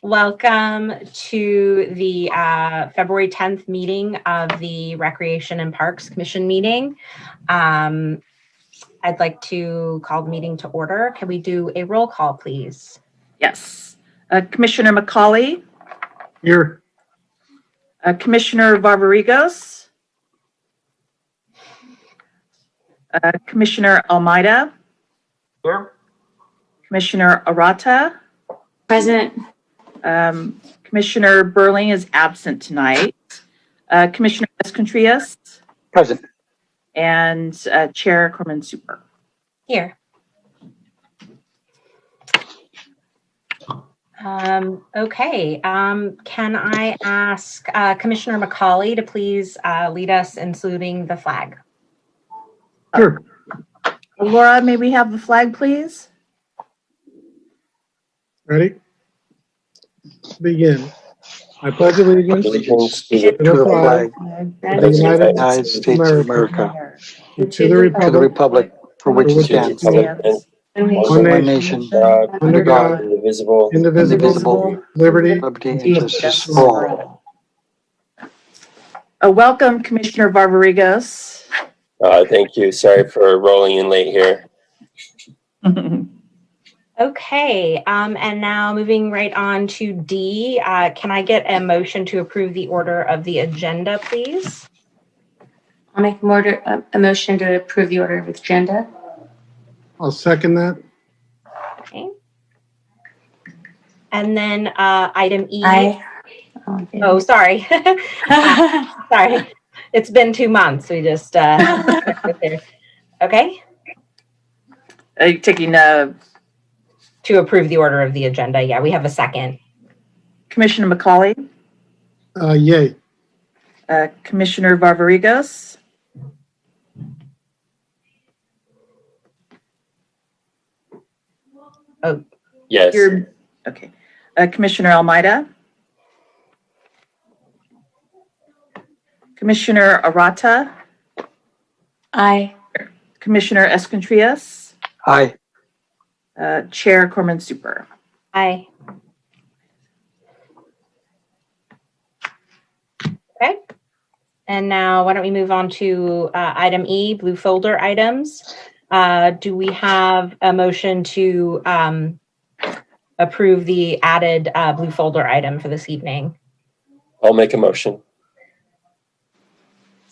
Welcome to the February 10th meeting of the Recreation and Parks Commission meeting. I'd like to call the meeting to order. Can we do a roll call, please? Yes. Commissioner McCauley. Here. Commissioner Varvarigos. Commissioner Almeida. Here. Commissioner Arata. Present. Commissioner Burling is absent tonight. Commissioner Escontrias. Present. And Chair Corman Super. Here. Okay. Can I ask Commissioner McCauley to please lead us in saluting the flag? Sure. Laura, may we have the flag, please? Ready? Begin. I pledge allegiance Allegiance to to the flag of the United States of America, and to the to the republic for which it stands, one nation, under God, indivisible, indivisible, liberty, liberty, and justice for all. Welcome, Commissioner Varvarigos. Thank you. Sorry for rolling in late here. Okay, and now moving right on to D, can I get a motion to approve the order of the agenda, please? I'll make a motion to approve the order of agenda. I'll second that. Okay. And then item E. Aye. Oh, sorry. Sorry. It's been 2 months. We just, okay. Are you taking To approve the order of the agenda. Yeah, we have a second. Commissioner McCauley? Yay. Commissioner Varvarigos? Oh, Yes. okay. Commissioner Almeida? Commissioner Arata? Aye. Commissioner Escontrias? Aye. Chair Corman Super. Aye. Okay. And now why don't we move on to item E, blue folder items. Do we have a motion to approve the added blue folder item for this evening? I'll make a motion.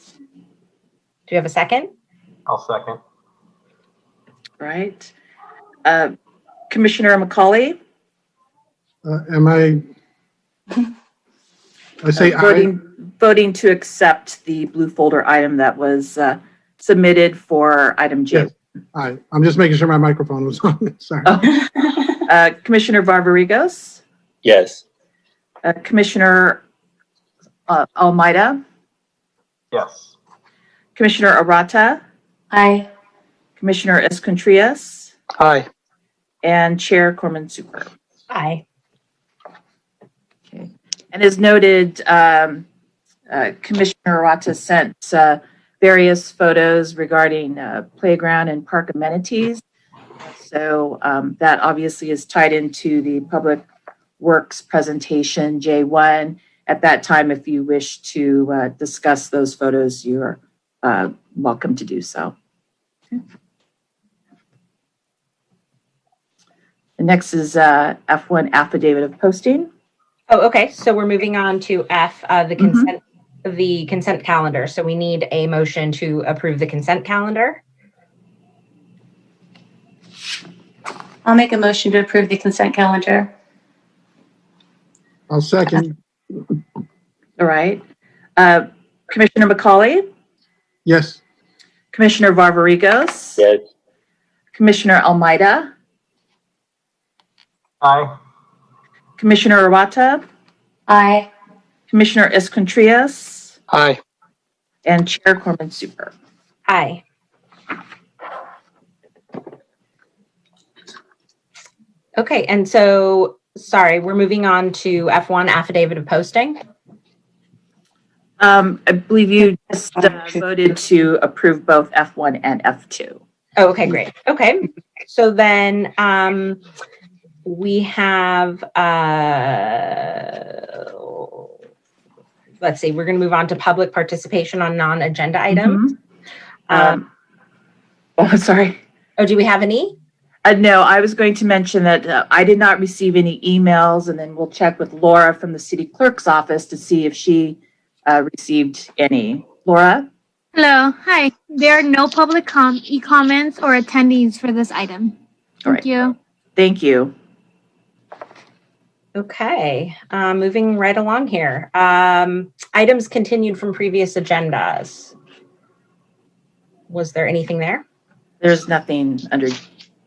Do you have a second? I'll second. Right. Commissioner McCauley? Am I say aye. Voting to accept the blue folder item that was submitted for item J. Yes. Aye. I'm just making sure my microphone was on. Sorry. Oh. Commissioner Varvarigos? Yes. Commissioner Almeida? Yes. Commissioner Arata? Aye. Commissioner Escontrias? Aye. And Chair Corman Super. Aye. Okay. And as noted, Commissioner Arata sent various photos regarding playground and park amenities. So that obviously is tied into the Public Works presentation J1. At that time, if you wish to discuss those photos, you're welcome to do so. Okay. The next is F1 Affidavit of Posting. Oh, okay. So we're moving on to F, the consent calendar. So we need a motion to approve the consent calendar. I'll make a motion to approve the consent calendar. I'll second. All right. Commissioner McCauley? Yes. Commissioner Varvarigos? Yes. Commissioner Almeida? Aye. Commissioner Arata? Aye. Commissioner Escontrias? Aye. And Chair Corman Super. Aye. Okay, and so, sorry, we're moving on to F1 Affidavit of Posting. I believe you just voted to approve both F1 and F2. Oh, okay, great. Okay, so then we have, let's see, we're going to move on to public participation on non-agenda items. Sorry. Oh, do we have any? No, I was going to mention that I did not receive any emails, and then we'll check with Laura from the city clerk's office to see if she received any. Laura? Hello. Hi. There are no public comments or attendees for this item. All Thank right. you. Thank you. Okay, moving right along here. Items continued from previous agendas. Was there anything there? There's nothing under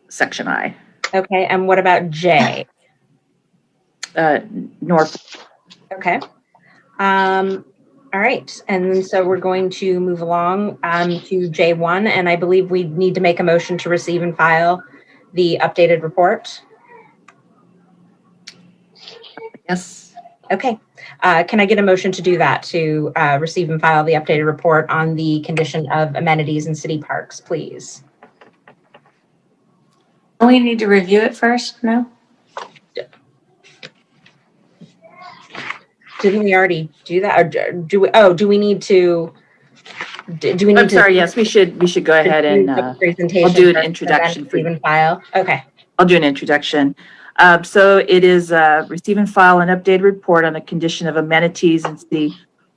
section I. Okay, and what about J? North. Okay. All right, and so we're going to move along to J1, and I believe we need to make a motion to receive and file the updated report. Yes. Okay, can I get a motion to do that, to receive and file the updated report on the condition of amenities in city parks, please? Don't we need to review it first? No? Didn't we already do that? Or do we, oh, do we need to, do we need I'm to? sorry. Yes, we should go ahead and presentation. I'll do an first, introduction and then for receive you. and file. Okay. I'll do an introduction. So it is receive and file an updated report on the condition of amenities in city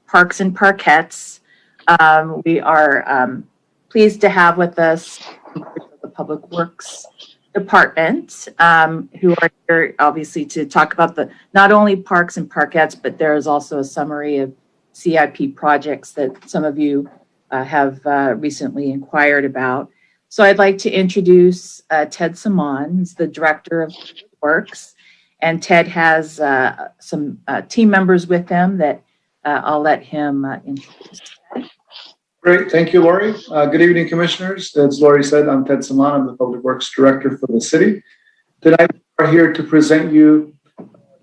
parks and parkettes. We are pleased to have with us the Public Works Department, who are here obviously to talk about the not only parks and parkettes, but there is also a summary of CIP projects that some of you have recently inquired about. So I'd like to introduce Ted Simon. He's the Director of Works, and Ted has some team members with him that I'll let him introduce. Great, thank you, Lori. Good evening, commissioners. As Lori said, I'm Ted Simon. I'm the Public Works Director for the city. Tonight, we're here to present you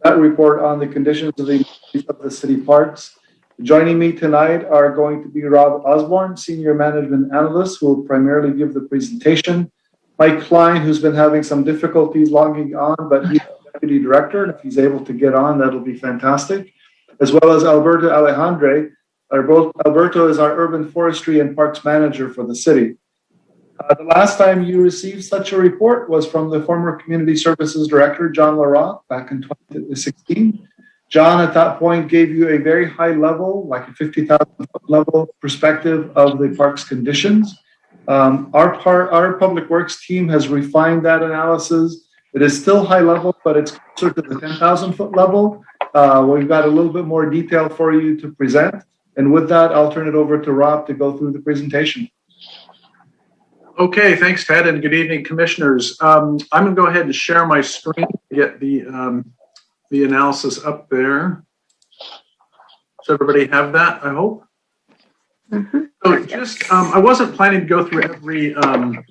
that report on the conditions of the city parks. Joining me tonight are going to be Rob Osborne, Senior Management Analyst, who will primarily give the presentation. Mike Klein, who's been having some difficulties logging on, but he's the Deputy Director, and if he's able to get on, that'll be fantastic. As well as Alberto Alejandre. Alberto is our Urban Forestry and Parks Manager for the city. The last time you received such a report was from the former Community Services Director, John Leroy, back in 2016. John, at that point, gave you a very high level, like a 50,000 foot level perspective of the park's conditions. Our Public Works team has refined that analysis. It is still high level, but it's closer to the 10,000 foot level. We've got a little bit more detail for you to present. And with that, I'll turn it over to Rob to go through the presentation. Okay, thanks, Ted, and good evening, commissioners. I'm going to go ahead and share my screen to get the analysis up there. Does everybody have that, I hope? Mm-hmm. So just, I wasn't planning to go through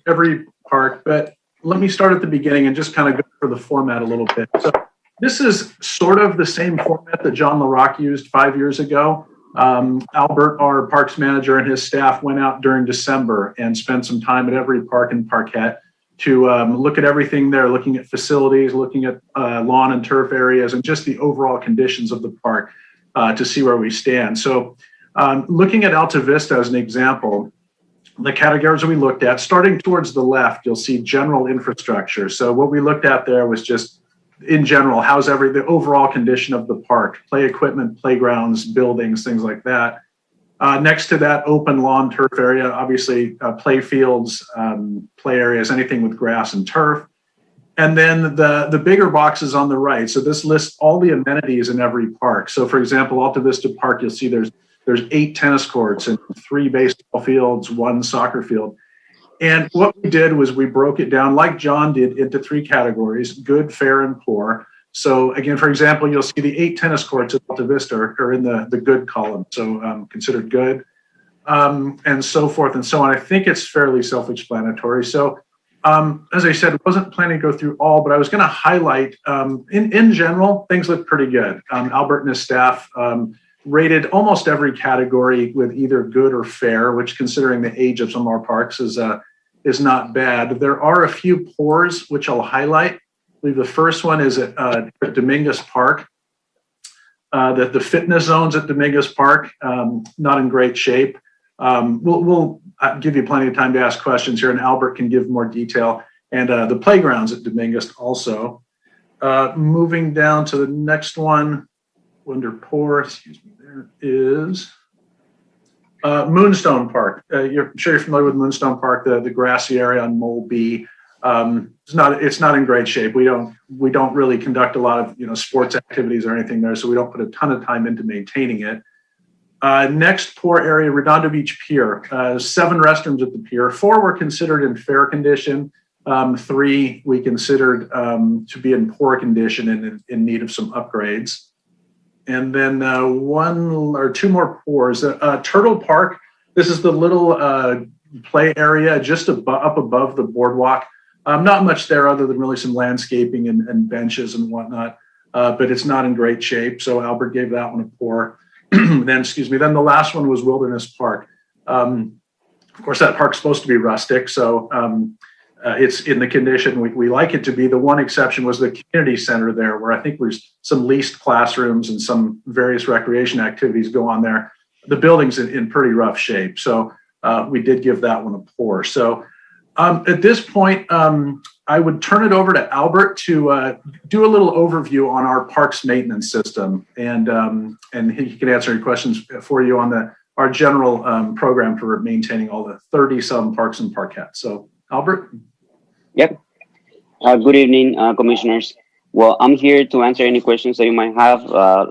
every park, but let me start at the beginning and just kind of go through the format a little bit. So this is sort of the same format that John LaRocque used 5 years ago. Albert, our parks manager, and his staff went out during December and spent some time at every park and parkette to look at everything there, looking at facilities, looking at lawn and turf areas, and just the overall conditions of the park to see where we stand. So looking at Alta Vista as an example, the categories we looked at, starting towards the left, you'll see general infrastructure. So what we looked at there was just, in general, how's the overall condition of the park, play equipment, playgrounds, buildings, things like that. Next to that, open lawn turf area, obviously play fields, play areas, anything with grass and turf. And then the bigger boxes on the right. So this lists all the amenities in every park. So for example, Alta Vista Park, you'll see there's 8 tennis courts and 3 baseball fields, 1 soccer field. And what we did was we broke it down, like John did, into 3 categories: good, fair, and poor. So again, for example, you'll see the 8 tennis courts at Alta Vista are in the good column, so considered good, and so forth and so on. I think it's fairly self-explanatory. So as I said, I wasn't planning to go through all, but I was going to highlight, in general, things look pretty good. Albert and his staff rated almost every category with either good or fair, which, considering the age of some of our parks, is not bad. There are a few pours, which I'll highlight. believe the first one is at Dominguez Park. The fitness zones at Dominguez Park, not in great shape. We'll give you plenty of time to ask questions here, and Albert can give more detail. And the playgrounds at Dominguez also. Moving down to the next one, under poor, excuse me, there is Moonstone Park. I'm sure you're familiar with Moonstone Park, the grassy area on Mole B. It's not in great shape. We don't really conduct a lot of sports activities or anything there, so we don't put a ton of time into maintaining it. Next poor area, Redondo Beach Pier. 7 restrooms at the pier. 4 were considered in fair condition. 3 we considered to be in poor condition and in need of some upgrades. And then 1 or 2 more pours. Turtle Park. This is the little play area just up above the boardwalk. Not much there other than really some landscaping and benches and whatnot, but it's not in great shape. So Albert gave that one a poor. Then the last one was Wilderness Park. Of course, that park's supposed to be rustic, so it's in the condition we like it to be. The one exception was the community center there, where I think there's some leased classrooms and some various recreation activities go on there. The building's in pretty rough shape, so we did give that one a poor. So at this point, I would turn it over to Albert to do a little overview on our parks maintenance system, and he can answer any questions for you on our general program for maintaining all the 30-some parks and parkettes. So, Albert? Yep. Good evening, commissioners. Well, I'm here to answer any questions that you might have.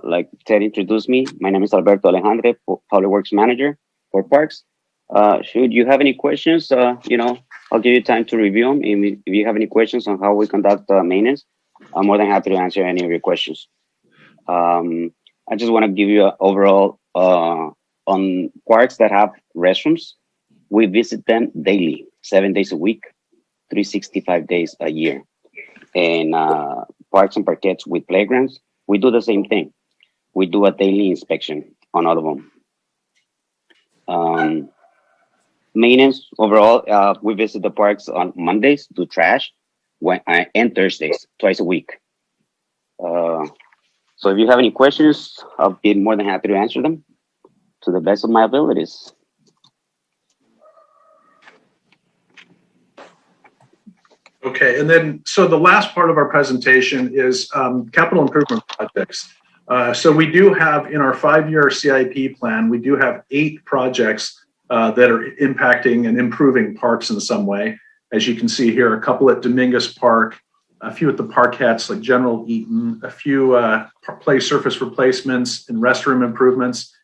Like Ted introduced me, my name is Alberto Alejandre, Public Works Manager for Parks. Should you have any questions, I'll give you time to review them. If you have any questions on how we conduct maintenance, I'm more than happy to answer any of your questions. I just want to give you an overall on parks that have restrooms. We visit them daily, 7 days a week, 365 days a year. And parks and parkettes with playgrounds, we do the same thing. We do a daily inspection on all of them. Maintenance overall, we visit the parks on Mondays, do trash, and Thursdays, twice a week. So if you have any questions, I'll be more than happy to answer them to the best of my abilities. Okay, and then, so the last part of our presentation is capital improvement projects. So we do have, in our 5-year CIP plan, we do have 8 projects that are impacting and improving parks in some way. As you can see here, a couple at Dominguez Park, a few at the parkettes like General Eaton, a few play surface replacements and restroom improvements,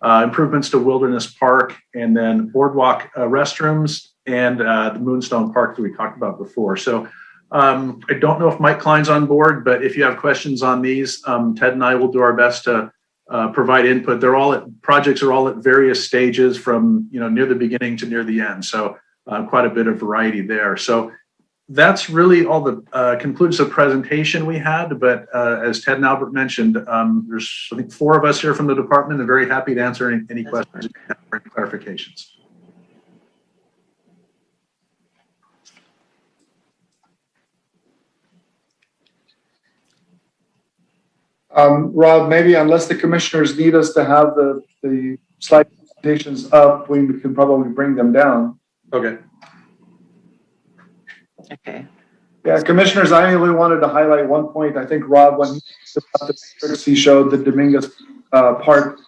improvements to Wilderness Park, and then boardwalk restrooms, and the Moonstone Park that we talked about before. So I don't know if Mike Klein's on board, but if you have questions on these, Ted and I will do our best to provide input. Projects are all at various stages from near the beginning to near the end. So quite a bit of variety there. So that's really all the concludes the presentation we had. But as Ted and Albert mentioned, there's I think 4 of us here from the department and very happy to answer any questions or any clarifications. Rob, maybe unless the commissioners need us to have the slide presentations up, we can probably bring them down. Okay. Okay. Yeah, commissioners, I only wanted to highlight one point. I think Rob, when he showed the Dominguez Park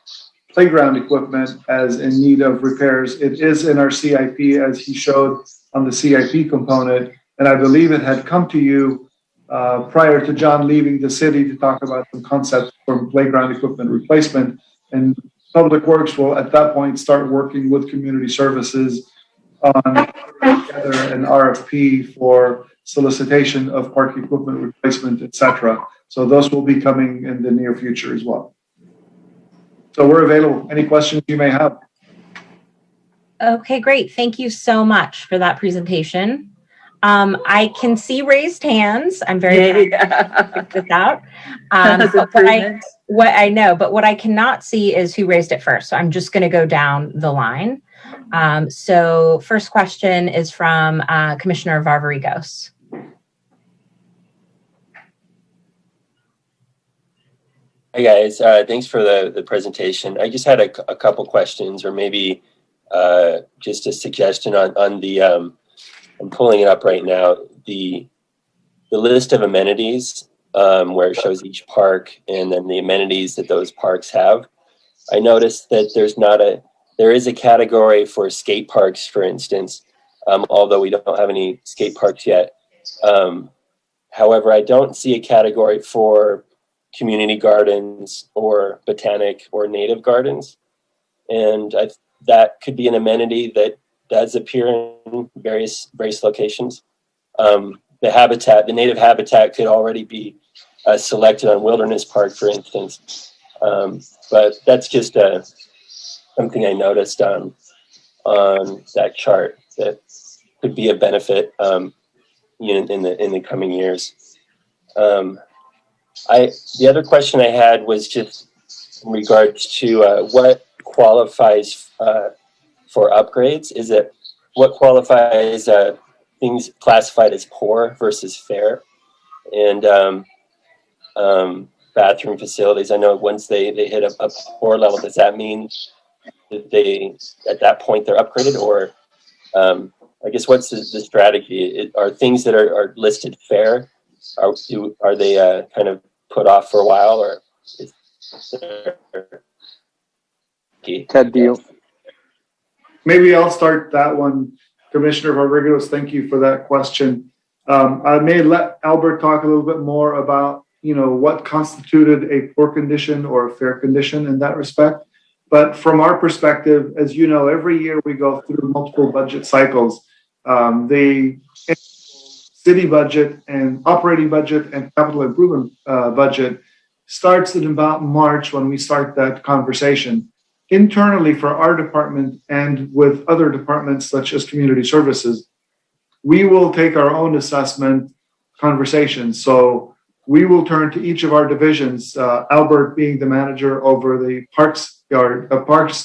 playground equipment as in need of repairs. It is in our CIP as he showed on the CIP component, and I believe it had come to you prior to John leaving the city to talk about some concepts for playground equipment replacement. And Public Works will at that point start working with community services on together an RFP for solicitation of park equipment replacement, etc. So those will be coming in the near future as well. So we're available. Any questions you may have? Okay, great. Thank you so much for that presentation. I can see raised hands. I'm very happy to pick this out. What I cannot see is who raised it first. So I'm just going to go down the line. So first question is from Commissioner Varvarigos. Hi guys, thanks for the presentation. I just had a couple questions, or maybe just a suggestion on the. I'm pulling it up right now. The list of amenities where it shows each park and then the amenities that those parks have. I noticed that there is a category for skate parks, for instance, although we don't have any skate parks yet. However, I don't see a category for community gardens or botanic or native gardens. And that could be an amenity that does appear in various locations. The native habitat could already be selected on Wilderness Park, for instance. But that's just something I noticed on that chart that could be a benefit in the coming years. The other question I had was just in regards to what qualifies for upgrades. Is it what qualifies things classified as poor versus fair, and bathroom facilities? I know once they hit a poor level, does that mean that they at that point they're upgraded, or I guess what's the strategy? Are things that are listed fair? Are they kind of put off for a while, or is Ted, do you? Maybe I'll start that one. Commissioner Rodriguez, thank you for that question. I may let Albert talk a little bit more about, what constituted a poor condition or a fair condition in that respect. But from our perspective, as you know, every year we go through multiple budget cycles. The city budget and operating budget and capital improvement budget starts in about March when we start that conversation. Internally for our department and with other departments such as community services, we will take our own assessment conversations. So we will turn to each of our divisions, Albert being the manager over the parks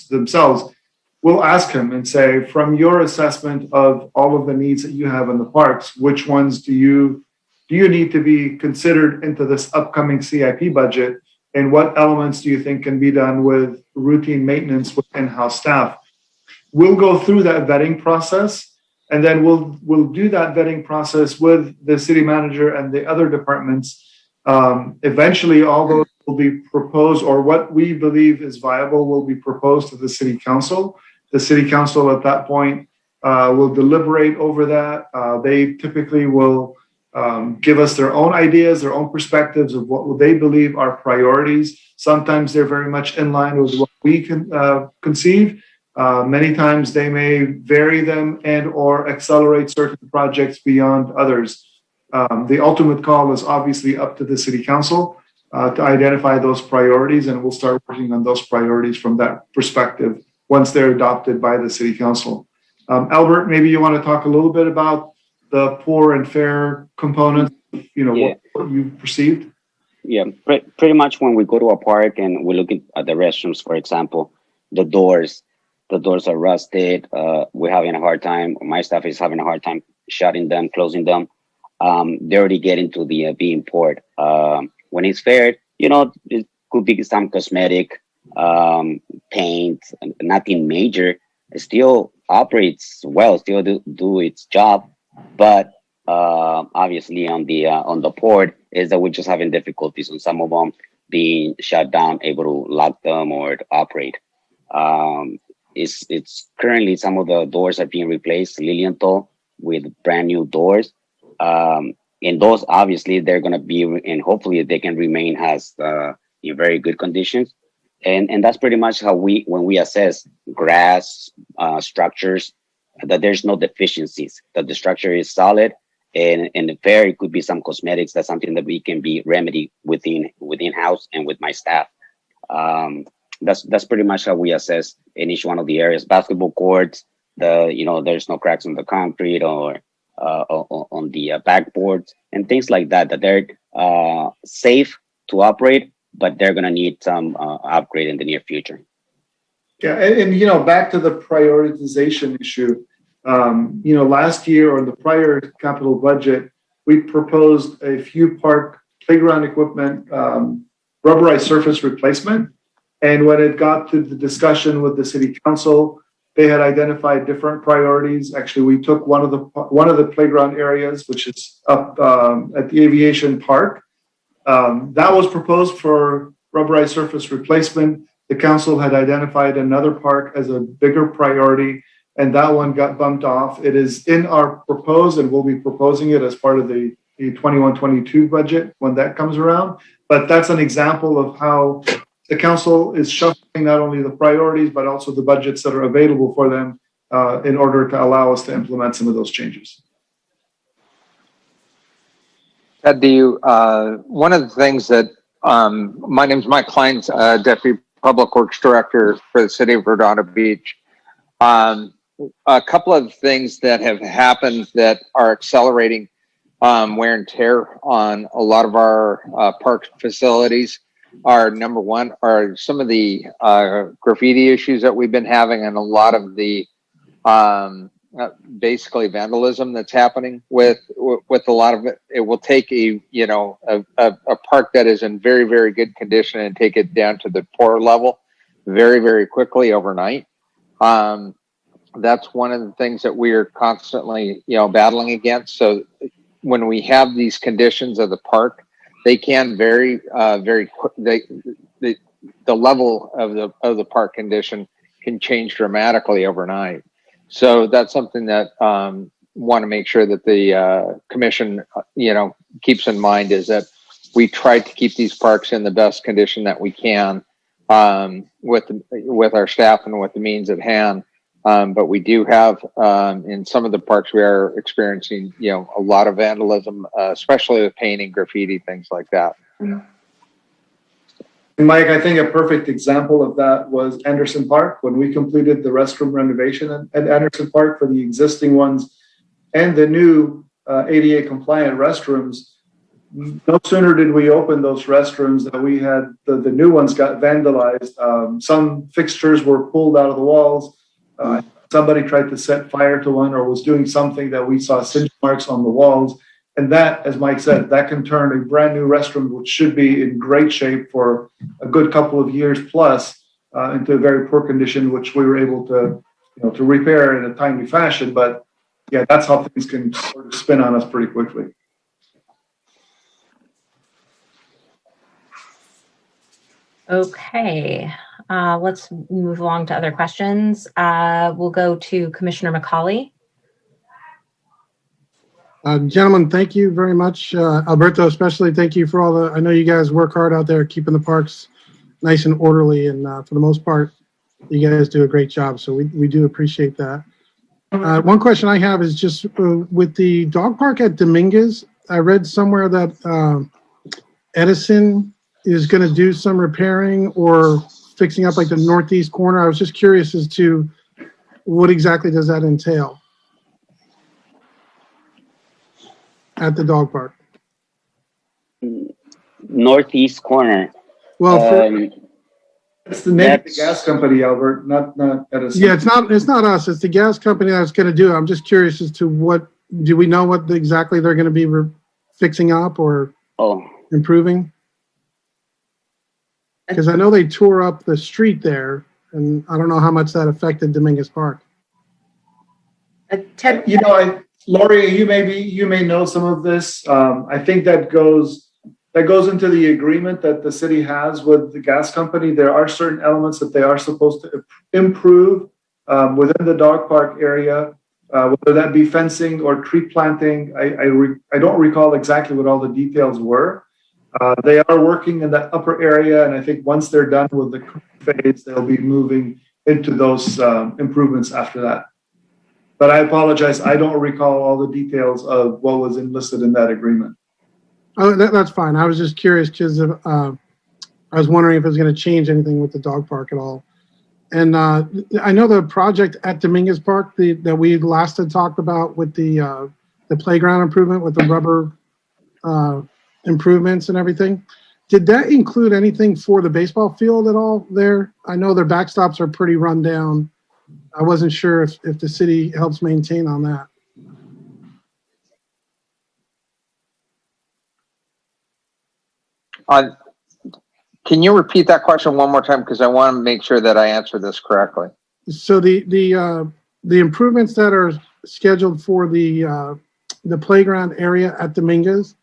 themselves. We'll ask him and say, from your assessment of all of the needs that you have in the parks, which ones do you need to be considered into this upcoming CIP budget? And what elements do you think can be done with routine maintenance with in-house staff? We'll go through that vetting process, and then we'll do that vetting process with the city manager and the other departments. Eventually, all those will be proposed, or what we believe is viable will be proposed to the city council. The city council at that point will deliberate over that. They typically will give us their own ideas, their own perspectives of what they believe are priorities. Sometimes they're very much in line with what we can conceive. Many times they may vary them and or accelerate certain projects beyond others. The ultimate call is obviously up to the city council to identify those priorities, and we'll start working on those priorities from that perspective once they're adopted by the city council. Albert, maybe you want to talk a little bit about the poor and fair components, what you perceived? Yeah, pretty much when we go to a park and we look at the restrooms, for example, the doors are rusted. We're having a hard time. My staff is having a hard time shutting them, closing them. They already get into the being poured. When it's fair, it could be some cosmetic paint, nothing major. It still operates well, still do its job. But obviously on the port is that we're just having difficulties on some of them being shut down, able to lock them or to operate. It's currently some of the doors are being replaced, Lilienthal, with brand new doors. And those obviously they're going to be, and hopefully they can remain as in very good conditions. And that's pretty much how when we assess grass structures, that there's no deficiencies, that the structure is solid, and fair, it could be some cosmetics. That's something that we can be remedied within house and with my staff. That's pretty much how we assess in each one of the areas. Basketball courts, there's no cracks on the concrete or on the backboards and things like that. That they're safe to operate, but they're gonna need some upgrade in the near future. Yeah, and back to the prioritization issue. Last year or the prior capital budget, we proposed a few park playground equipment rubberized surface replacement. And when it got to the discussion with the city council, they had identified different priorities. Actually, we took one of the playground areas, which is up at the aviation park. That was proposed for rubberized surface replacement. The council had identified another park as a bigger priority, and that one got bumped off. It is in our proposed, and we'll be proposing it as part of the 21-22 budget when that comes around. But that's an example of how the council is shuffling not only the priorities, but also the budgets that are available for them in order to allow us to implement some of those changes. Ted, one of the things that, my name's Mike Klein, Deputy Public Works Director for the City of Redondo Beach. A couple of things that have happened that are accelerating wear and tear on a lot of our park facilities are, number one, are some of the graffiti issues that we've been having, and a lot of the basically vandalism that's happening with a lot of it. It will take a park that is in very, very good condition and take it down to the poor level very, very quickly overnight. That's one of the things that we are constantly, battling against. So when we have these conditions of the park, they can vary very quick. The level of the park condition can change dramatically overnight. So that's something that want to make sure that the commission, keeps in mind, is that we try to keep these parks in the best condition that we can with our staff and with the means at hand. But we do have in some of the parks we are experiencing, a lot of vandalism, especially with painting, graffiti, things like that. Mike, I think a perfect example of that was Anderson Park. When we completed the restroom renovation at Anderson Park for the existing ones and the new ADA compliant restrooms, no sooner did we open those restrooms that we had the new ones got vandalized. Some fixtures were pulled out of the walls. Somebody tried to set fire to one or was doing something that we saw singe marks on the walls. And that, as Mike said, that can turn a brand new restroom, which should be in great shape for a good couple of years plus, into a very poor condition, which we were able to repair in a timely fashion. But yeah, that's how things can sort of spin on us pretty quickly. Okay, let's move along to other questions. We'll go to Commissioner McCauley. Gentlemen, thank you very much. Alberto, especially, thank you for I know you guys work hard out there keeping the parks nice and orderly, and for the most part, you guys do a great job. So we do appreciate that. One question I have is just with the dog park at Dominguez. I read somewhere that Edison is going to do some repairing or fixing up like the northeast corner. I was just curious as to what exactly does that entail at the dog park? Northeast corner. Well, it's the name of the gas company, Albert, not Edison. Yeah, it's not us. It's the gas company that's going to do it. I'm just curious as to do we know what exactly they're going to be fixing up or improving? Because I know they tore up the street there, and I don't know how much that affected Dominguez Park. Ted, Lori, you may know some of this. I think that goes into the agreement that the city has with the gas company. There are certain elements that they are supposed to improve within the dog park area, whether that be fencing or tree planting. I don't recall exactly what all the details were. They are working in the upper area, and I think once they're done with the phase, they'll be moving into those improvements after that. But I apologize, I don't recall all the details of what was enlisted in that agreement. Oh, that's fine. I was just curious because I was wondering if it was going to change anything with the dog park at all. And I know the project at Dominguez Park that we last had talked about with the playground improvement with the rubber improvements and everything. Did that include anything for the baseball field at all there? I know their backstops are pretty run down. I wasn't sure if the city helps maintain on that. Can you repeat that question one more time? Because I want to make sure that I answer this correctly. So the improvements that are scheduled for the playground area at Dominguez,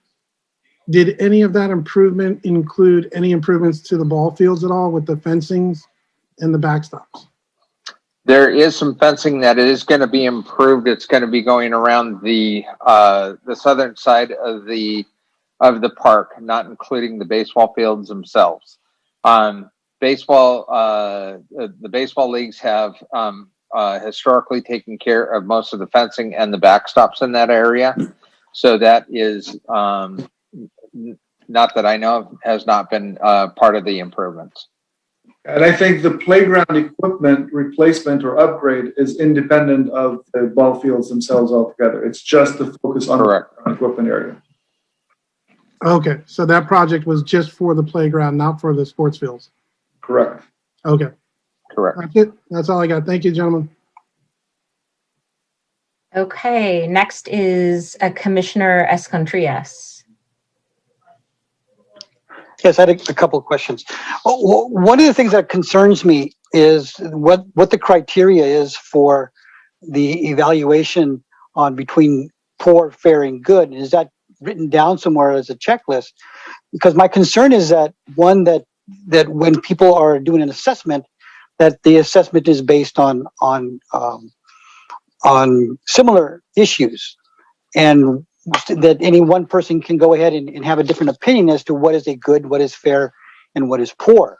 did any of that improvement include any improvements to the ball fields at all with the fencings and the backstops? There is some fencing that is going to be improved. It's going to be going around the southern side of the park, not including the baseball fields themselves. The baseball leagues have historically taken care of most of the fencing and the backstops in that area. So that is, not that I know of, has not been part of the improvements. And I think the playground equipment replacement or upgrade is independent of the ball fields themselves altogether. It's just the focus on Correct. the equipment area. Okay, so that project was just for the playground, not for the sports fields. Correct. Okay, Correct. that's it. That's all I got. Thank you, gentlemen. Okay, next is Commissioner Escontrias. Yes, I had a couple of questions. One of the things that concerns me is what the criteria is for the evaluation on between poor, fair, and good. Is that written down somewhere as a checklist? Because my concern is that that when people are doing an assessment, that the assessment is based on similar issues, and that any one person can go ahead and have a different opinion as to what is a good, what is fair, and what is poor,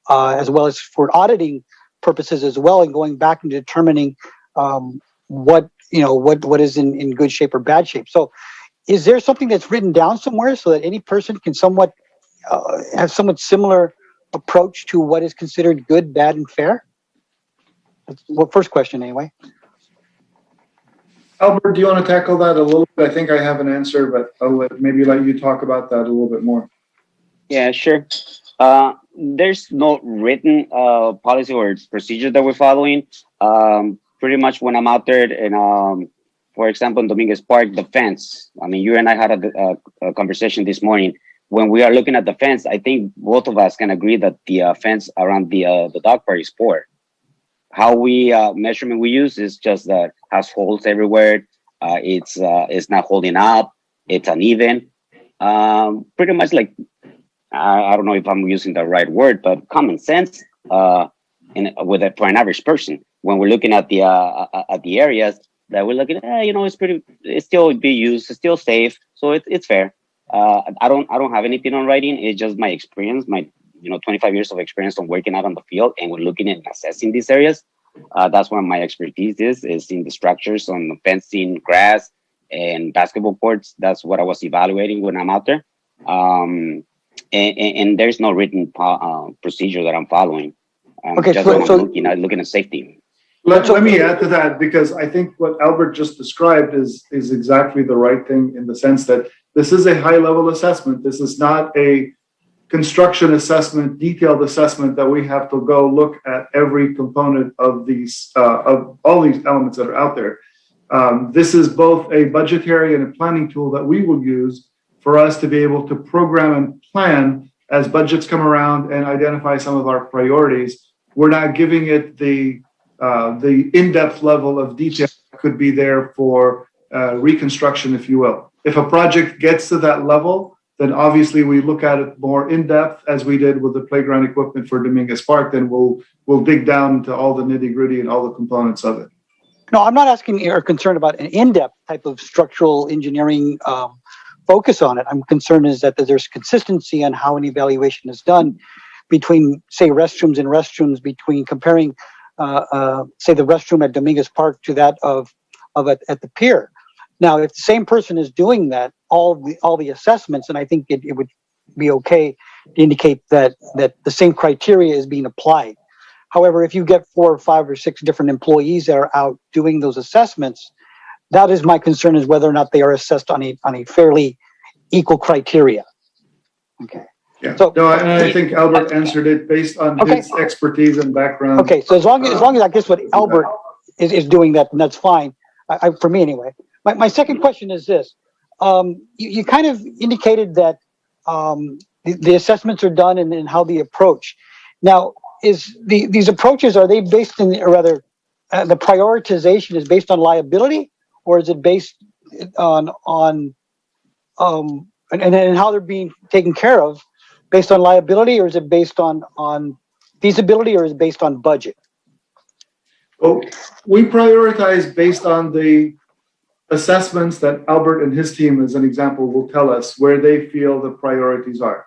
as well as for auditing purposes as well, and going back and determining what is in good shape or bad shape. So, is there something that's written down somewhere so that any person can somewhat have somewhat similar approach to what is considered good, bad, and fair? That's the first question, anyway. Albert, do you want to tackle that a little bit? I think I have an answer, but I'll maybe let you talk about that a little bit more. Yeah, sure. There's no written policy or procedure that we're following. Pretty much when I'm out there and, for example, in Dominguez Park, the fence. I mean, you and I had a conversation this morning. When we are looking at the fence, I think both of us can agree that the fence around the dog park is poor. How we measurement we use is just that has holes everywhere. It's not holding up. It's uneven. Pretty much like I don't know if I'm using the right word, but common sense. For an average person, when we're looking at the areas that we're looking at, it's still be used, it's still safe, so it's fair. I don't have anything on writing. It's just my experience, my 25 years of experience on working out on the field, and we're looking and assessing these areas. That's where my expertise is in the structures on the fencing, grass, and basketball courts. That's what I was evaluating when I'm out there. And there's no written procedure that I'm following. Okay, so looking at safety. Let me add to that, because I think what Albert just described is exactly the right thing, in the sense that this is a high-level assessment. This is not a construction assessment, detailed assessment that we have to go look at every component of these of all these elements that are out there. This is both a budgetary and a planning tool that we will use for us to be able to program and plan as budgets come around and identify some of our priorities. We're not giving it the in-depth level of detail that could be there for reconstruction, if you will. If a project gets to that level, then obviously we look at it more in-depth, as we did with the playground equipment for Dominguez Park. Then we'll dig down into all the nitty-gritty and all the components of it. No, I'm not asking or concerned about an in-depth type of structural engineering focus on it. I'm concerned is that there's consistency on how an evaluation is done between, say, restrooms, between comparing, say, the restroom at Dominguez Park to that of at the pier. Now, if the same person is doing that, all the assessments, and I think it would be okay to indicate that the same criteria is being applied. However, if you get 4 or 5 or 6 different employees that are out doing those assessments, that is my concern, is whether or not they are assessed on a fairly equal criteria. Okay. Yeah. So no, I think Albert answered it based on his expertise and background. Okay. So as long as I guess what Albert is doing that, and that's fine. For me anyway. My second question is this. You kind of indicated that the assessments are done and how the approach. Now, these approaches, are they based in, or rather, the prioritization is based on liability, or is it based on and how they're being taken care of based on liability, or is it based on feasibility, or is it based on budget? Well, we prioritize based on the assessments that Albert and his team, as an example, will tell us where they feel the priorities are.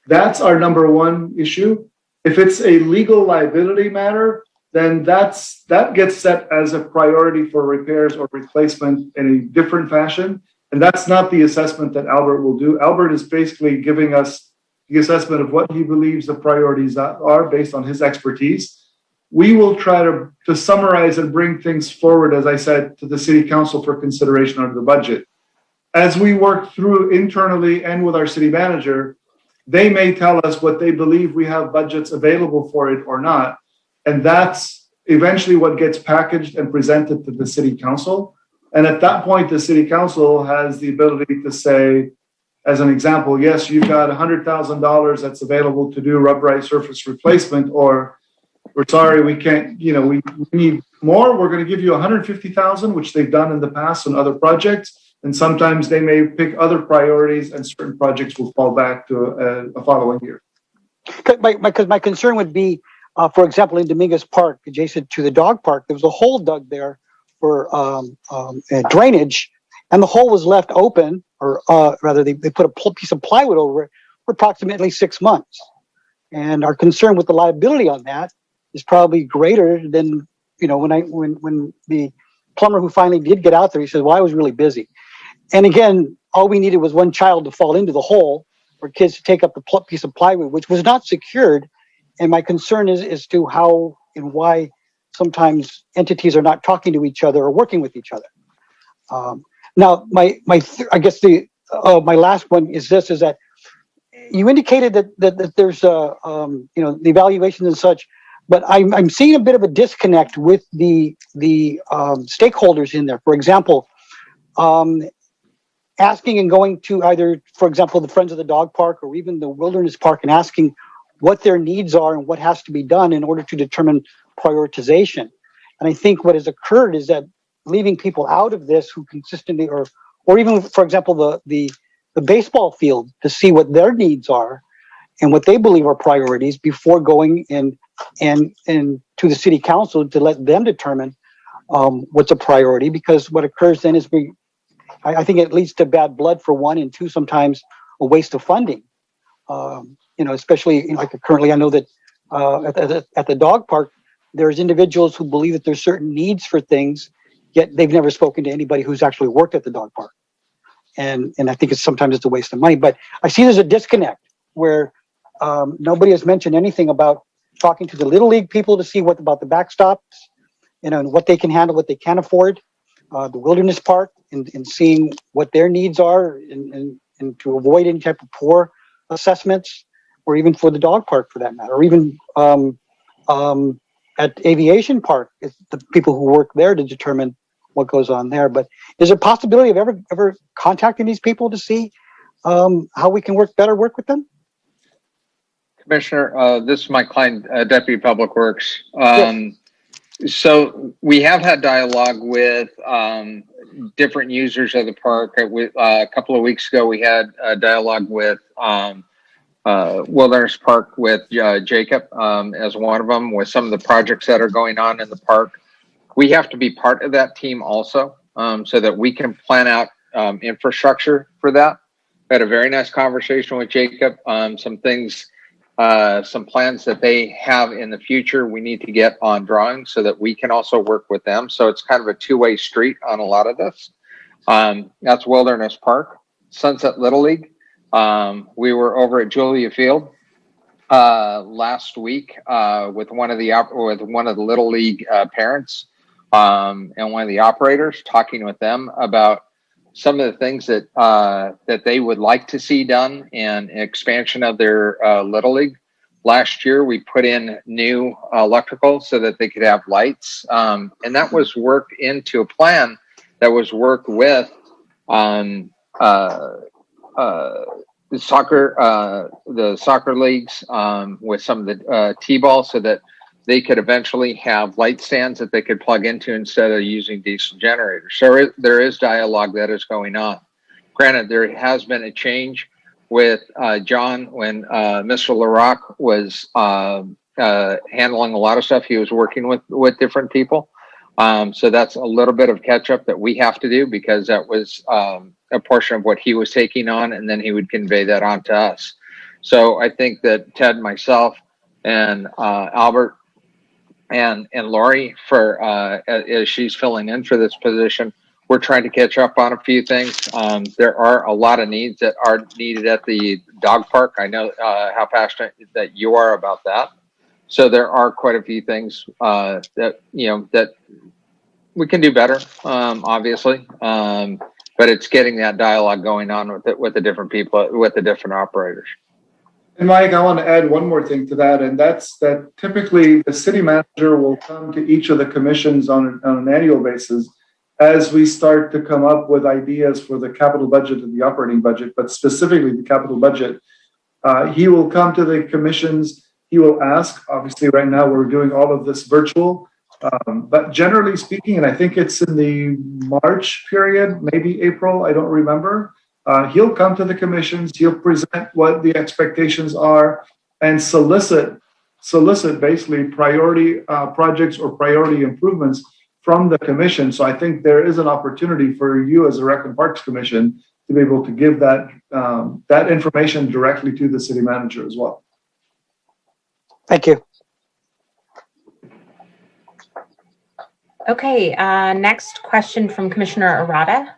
That's our number one issue. If it's a legal liability matter, then that gets set as a priority for repairs or replacement in a different fashion. And that's not the assessment that Albert will do. Albert is basically giving us the assessment of what he believes the priorities are based on his expertise. We will try to summarize and bring things forward, as I said, to the city council for consideration under the budget. As we work through internally and with our city manager, they may tell us what they believe we have budgets available for it or not. And that's eventually what gets packaged and presented to the city council. And at that point, the city council has the ability to say, as an example, yes, you've got $100,000 that's available to do rubberized surface replacement, or we're sorry, we can't, we need more. We're going to give you $150,000, which they've done in the past on other projects. And sometimes they may pick other priorities and certain projects will fall back to a following year. Because my concern would be, for example, in Dominguez Park, adjacent to the dog park, there was a hole dug there for drainage, and the hole was left open, or rather they put a piece of plywood over it for approximately 6 months. And our concern with the liability on that is probably greater than, when the plumber who finally did get out there, he said, well, I was really busy. And again, all we needed was one child to fall into the hole, or kids to take up the piece of plywood, which was not secured. And my concern is as to how and why sometimes entities are not talking to each other or working with each other. Now, my last one is this: is that you indicated that there's the evaluations and such, but I'm seeing a bit of a disconnect with the stakeholders in there. For example, asking and going to either, for example, the Friends of the Dog Park or even the Wilderness Park and asking what their needs are and what has to be done in order to determine prioritization. And I think what has occurred is that leaving people out of this who consistently, or even, for example, the baseball field, to see what their needs are and what they believe are priorities before going and to the city council to let them determine what's a priority. Because what occurs then is I think it leads to bad blood for one, and two, sometimes a waste of funding. Especially like currently, I know that at the dog park, there's individuals who believe that there's certain needs for things, yet they've never spoken to anybody who's actually worked at the dog park. And I think sometimes it's a waste of money. But I see there's a disconnect where nobody has mentioned anything about talking to the Little League people to see what about the backstops, and what they can handle, what they can't afford. The Wilderness Park and seeing what their needs are and to avoid any type of poor assessments, or even for the dog park for that matter, or even at Aviation Park, it's the people who work there to determine what goes on there. But is there a possibility of ever contacting these people to see how we can work with them? Commissioner, this is Mike Klein, Deputy Public Works. Yes. So we have had dialogue with different users of the park. A couple of weeks ago, we had a dialogue with Wilderness Park with Jacob as one of them, with some of the projects that are going on in the park. We have to be part of that team also, so that we can plan out infrastructure for that. We had a very nice conversation with Jacob. Some things, some plans that they have in the future we need to get on drawing so that we can also work with them. So it's kind of a two-way street on a lot of this. That's Wilderness Park. Sunset Little League. We were over at Julia Field last week with one of the Little League parents and one of the operators, talking with them about some of the things that they would like to see done and expansion of their Little League. Last year, we put in new electrical so that they could have lights, and that was worked into a plan that was worked with soccer leagues with some of the t-ball, so that they could eventually have light stands that they could plug into instead of using diesel generators. So there is dialogue that is going on. Granted, there has been a change with John when Mr. LaRock was handling a lot of stuff. He was working with different people. So that's a little bit of catch up that we have to do, because that was a portion of what he was taking on, and then he would convey that on to us. So I think that Ted, myself, and Albert and Lori, for as she's filling in for this position, we're trying to catch up on a few things. There are a lot of needs that are needed at the dog park. I know how passionate that you are about that. So there are quite a few things that that we can do better, obviously. But it's getting that dialogue going on with the different people, with the different operators. And Mike, I want to add one more thing to that, and that's that typically the city manager will come to each of the commissions on an annual basis as we start to come up with ideas for the capital budget and the operating budget, but specifically the capital budget. He will come to the commissions. He will ask. Obviously, right now we're doing all of this virtual, but generally speaking, and I think it's in the March period, maybe April, I don't remember. He'll come to the commissions, he'll present what the expectations are, and solicit basically priority projects or priority improvements from the commission. So I think there is an opportunity for you as a Rec and Parks Commission to be able to give that that information directly to the city manager as well. Thank you. Okay, next question from Commissioner Arata.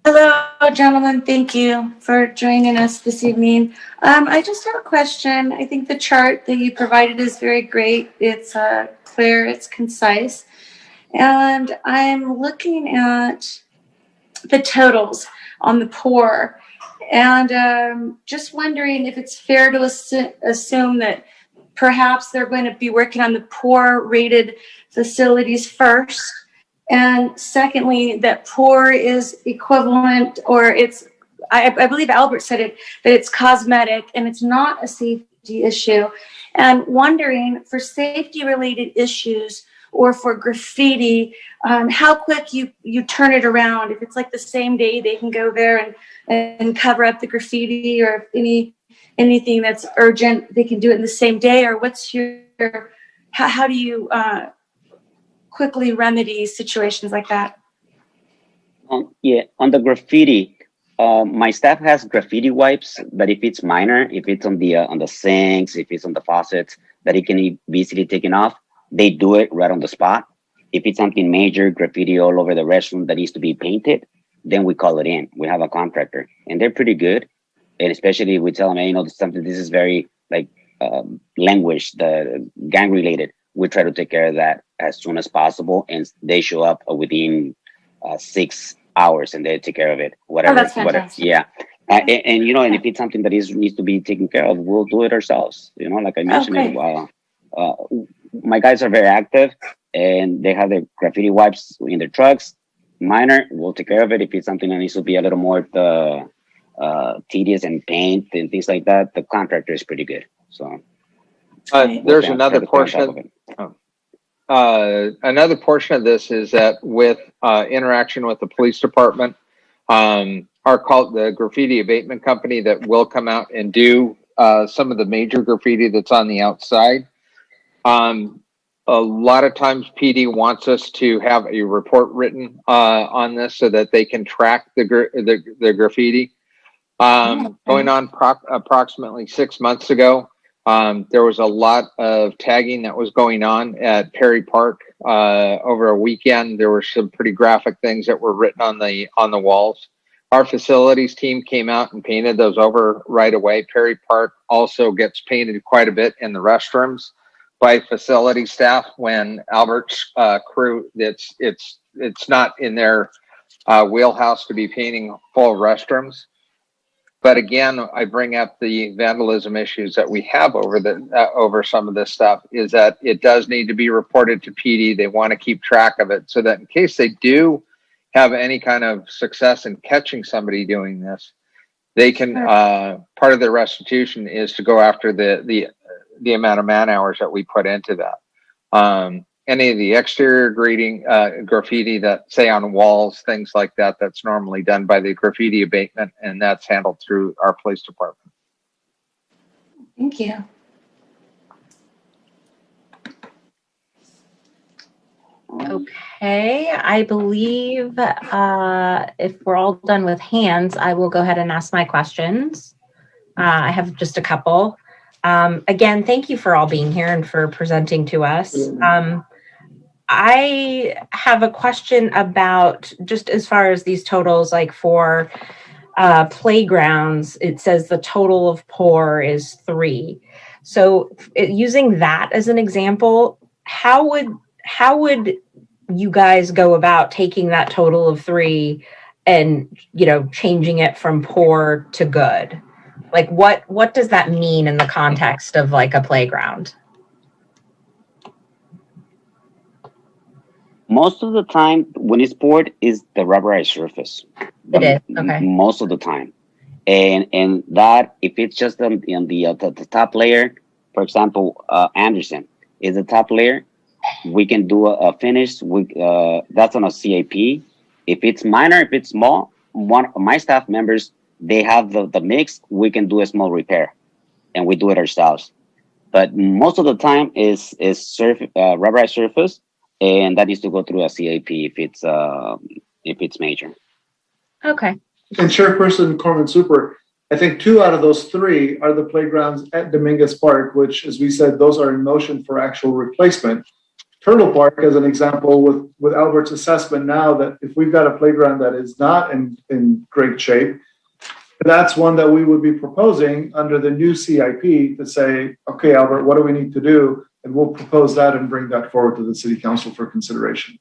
Hello, gentlemen. Thank you for joining us this evening. I just have a question. I think the chart that you provided is very great. It's clear, it's concise. And I'm looking at the totals on the poor, and just wondering if it's fair to assume that perhaps they're going to be working on the poor rated facilities first. And secondly, that poor is equivalent, or it's, I believe Albert said it, that it's cosmetic and it's not a safety issue. And wondering for safety related issues or for graffiti, how quick you turn it around. If it's like the same day they can go there and cover up the graffiti, or if anything that's urgent, they can do it in the same day, or what's your, how do you quickly remedy situations like that? Yeah, on the graffiti, my staff has graffiti wipes, but if it's minor, if it's on the sinks, if it's on the faucets, that it can be easily taken off, they do it right on the spot. If it's something major, graffiti all over the restroom that needs to be painted, then we call it in. We have a contractor, and they're pretty good. And especially we tell them, hey, this is very like language, the gang related. We try to take care of that as soon as possible, and they show up within 6 hours, and they take care of it. Whatever, that's fantastic. Yeah. And and if it's something that needs to be taken care of, we'll do it ourselves. Like I mentioned, my guys are very active, and they have their graffiti wipes in their trucks. Minor, we'll take care of it. If it's something that needs to be a little more tedious and paint and things like that, the contractor is pretty good. So there's another portion. Another portion of this is that with interaction with the police department, the Graffiti Abatement Company that will come out and do some of the major graffiti that's on the outside. A lot of times PD wants us to have a report written on this so that they can track the graffiti. Going on approximately 6 months ago, there was a lot of tagging that was going on at Perry Park over a weekend. There were some pretty graphic things that were written on the walls. Our facilities team came out and painted those over right away. Perry Park also gets painted quite a bit in the restrooms by facility staff when Albert's crew, it's not in their wheelhouse to be painting full restrooms. But again, I bring up the vandalism issues that we have over some of this stuff, is that it does need to be reported to PD. They want to keep track of it so that in case they do have any kind of success in catching somebody doing this, they can, part of their restitution is to go after the amount of man hours that we put into that. Any of the exterior graffiti that say on walls, things like that, that's normally done by the Graffiti Abatement, and that's handled through our police department. Thank you. Okay, I believe if we're all done with hands, I will go ahead and ask my questions. I have just a couple. Again, thank you for all being here and for presenting to us. I have a question about just as far as these totals, like for playgrounds, it says the total of poor is 3. So using that as an example, how would you guys go about taking that total of 3 and, you know, changing it from poor to good? Like what does that mean in the context of like a playground? Most of the time, when it's poured, is the rubberized surface. It is, okay. Most of the time, and that if it's just on the top layer, for example, Anderson is the top layer. We can do a finish. That's on a CAP. If it's minor, if it's small, one of my staff members, they have the mix. We can do a small repair, and we do it ourselves. But most of the time is rubberized surface. And that needs to go through a CAP if it's major. Okay. And Chairperson Corman Super, I think 2 out of those 3 are the playgrounds at Dominguez Park, which, as we said, those are in motion for actual replacement. Turtle Park, as an example, with Albert's assessment now, that if we've got a playground that is not in great shape, that's one that we would be proposing under the new CIP to say, okay, Albert, what do we need to do? And we'll propose that and bring that forward to the City Council for consideration.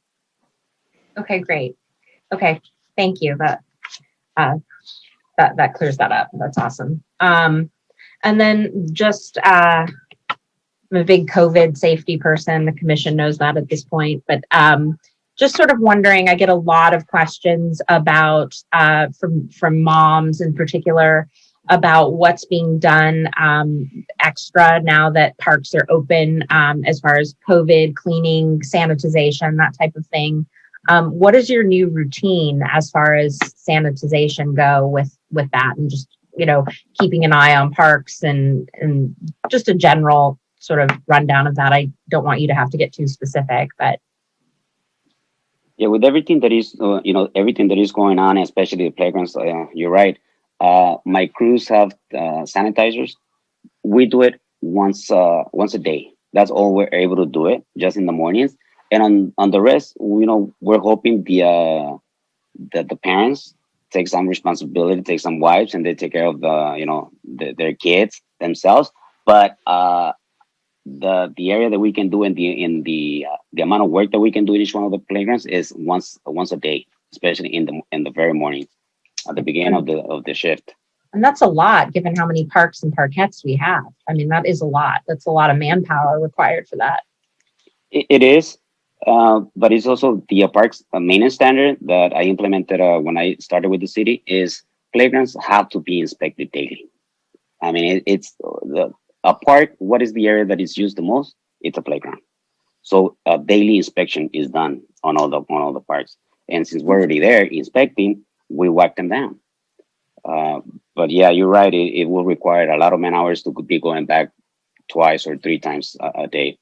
Okay, great. Okay, thank you. That clears that up. That's awesome. And then just I'm a big COVID safety person. The commission knows that at this point, but just sort of wondering, I get a lot of questions about from moms in particular about what's being done extra now that parks are open as far as COVID, cleaning, sanitization, that type of thing. What is your new routine as far as sanitization go with that, and just, you know, keeping an eye on parks and just a general sort of rundown of that? I don't want you to have to get too specific, but. Yeah, with everything that is, everything that is going on, especially the playgrounds, you're right. My crews have sanitizers. We do it once a day. That's all we're able to do it, just in the mornings. And on the rest, we're hoping the parents take some responsibility, take some wipes, and they take care of their kids themselves. But the area that we can do in the amount of work that we can do in each one of the playgrounds is once a day, especially in the very morning, at the beginning of the shift. And that's a lot, given how many parks and parkettes we have. I mean, that is a lot. That's a lot of manpower required for that. It is, but it's also the parks maintenance standard that I implemented when I started with the city is playgrounds have to be inspected daily. I mean, it's a park. What is the area that is used the most? It's a playground. So a daily inspection is done on all the parks. And since we're already there inspecting, we wipe them down. But yeah, you're right. It will require a lot of man hours to be going back twice or 3 times a day.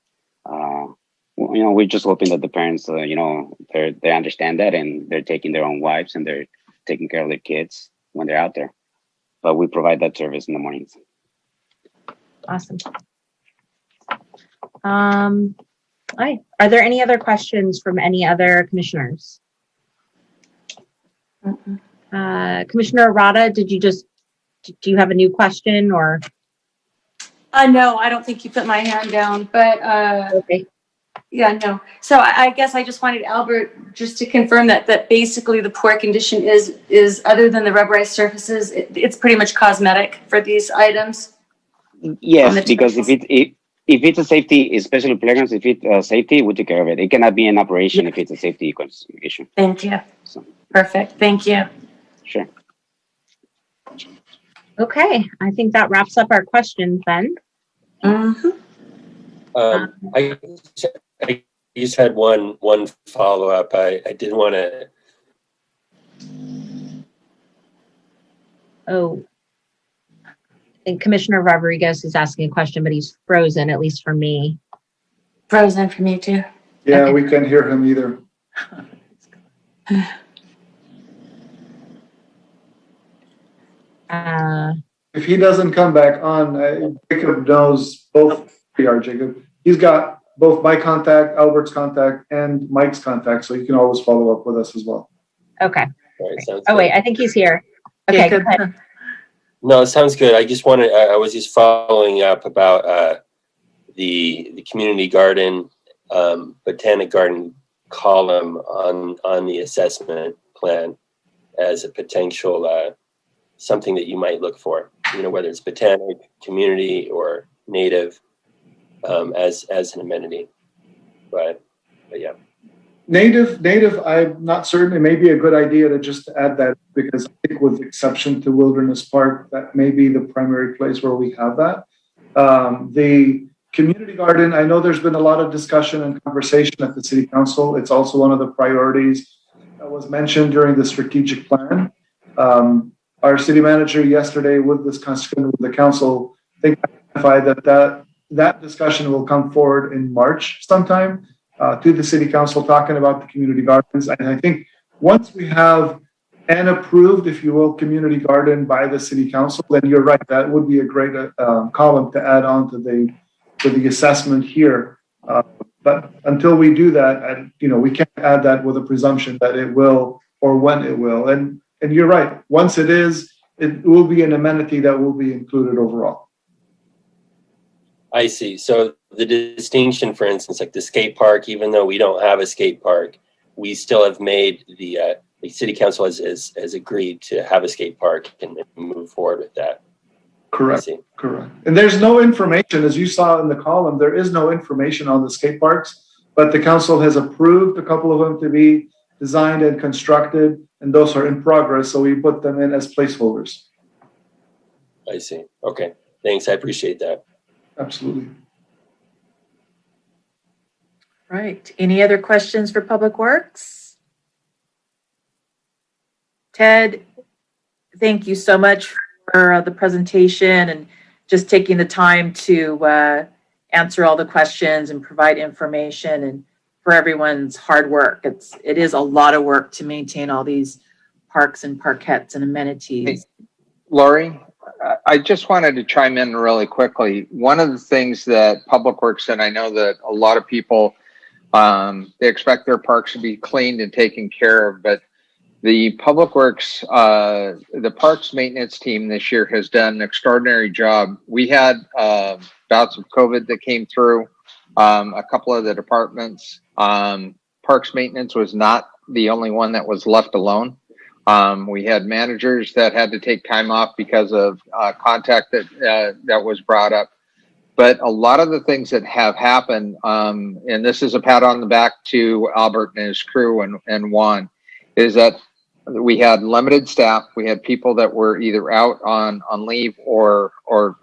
We're just hoping that the parents, they understand that and they're taking their own wipes and they're taking care of their kids when they're out there. But we provide that service in the mornings. Awesome. Are there any other questions from any other commissioners? Commissioner Arata, do you have a new question or? No, I don't think you put my hand down, but okay. Yeah, no. So I guess I just wanted Albert just to confirm that basically the poor condition is other than the rubberized surfaces, it's pretty much cosmetic for these items. Yes, because if it's a safety, especially playgrounds, if it's safety, we take care of it. It cannot be an operation if it's a safety issue. Thank you. So, Perfect. Thank you. Sure. Okay, I think that wraps up our questions then. Mhm. I just had one follow-up. I did want to. Oh, I think Commissioner Rodriguez is asking a question, but he's frozen, at least for me. Frozen for me too. Yeah, Okay. we can't hear him either. If he doesn't come back on, Jacob knows both. Jacob. He's got both my contact, Albert's contact, and Mike's contact, so you can always follow up with us as well. Okay. All right, sounds Oh, good. wait, I think he's here. Okay, go ahead. No, it sounds good. I just wanted. I was just following up about the community garden, botanic garden column on the assessment plan as a potential something that you might look for. You know, whether it's botanic, community, or native, as an amenity. But yeah. Native, I'm not certain. It may be a good idea to just add that, because I think with exception to Wilderness Park, that may be the primary place where we have that. The community garden, I know there's been a lot of discussion and conversation at the city council. It's also one of the priorities that was mentioned during the strategic plan. Our city manager yesterday with this discussion with the council, I think identified that discussion will come forward in March sometime. To the city council, talking about the community gardens. And I think once we have an approved, if you will, community garden by the city council, then you're right, that would be a great column to add on to the assessment here. But until we do that, we can't add that with a presumption that it will or when it will. And you're right, once it is, it will be an amenity that will be included overall. I see. So the distinction, for instance, like the skate park, even though we don't have a skate park, we still have made the city council has agreed to have a skate park and move forward with that. Correct. Correct. And there's no information, as you saw in the column, there is no information on the skate parks, but the council has approved a couple of them to be designed and constructed, and those are in progress. So we put them in as placeholders. I see. Okay. Thanks. I appreciate that. Absolutely. Right. Any other questions for Public Works? Ted, thank you so much for the presentation and just taking the time to answer all the questions and provide information, and for everyone's hard work. It is a lot of work to maintain all these parks and parkettes and amenities. Hey, Lori, I just wanted to chime in really quickly. One of the things that Public Works, and I know that a lot of people, they expect their parks to be cleaned and taken care of, but the Public Works, the parks maintenance team this year has done an extraordinary job. We had bouts of COVID that came through a couple of the departments. Parks maintenance was not the only one that was left alone. We had managers that had to take time off because of contact that was brought up. But a lot of the things that have happened, and this is a pat on the back to Albert and his crew and Juan, is that we had limited staff. We had people that were either out on leave or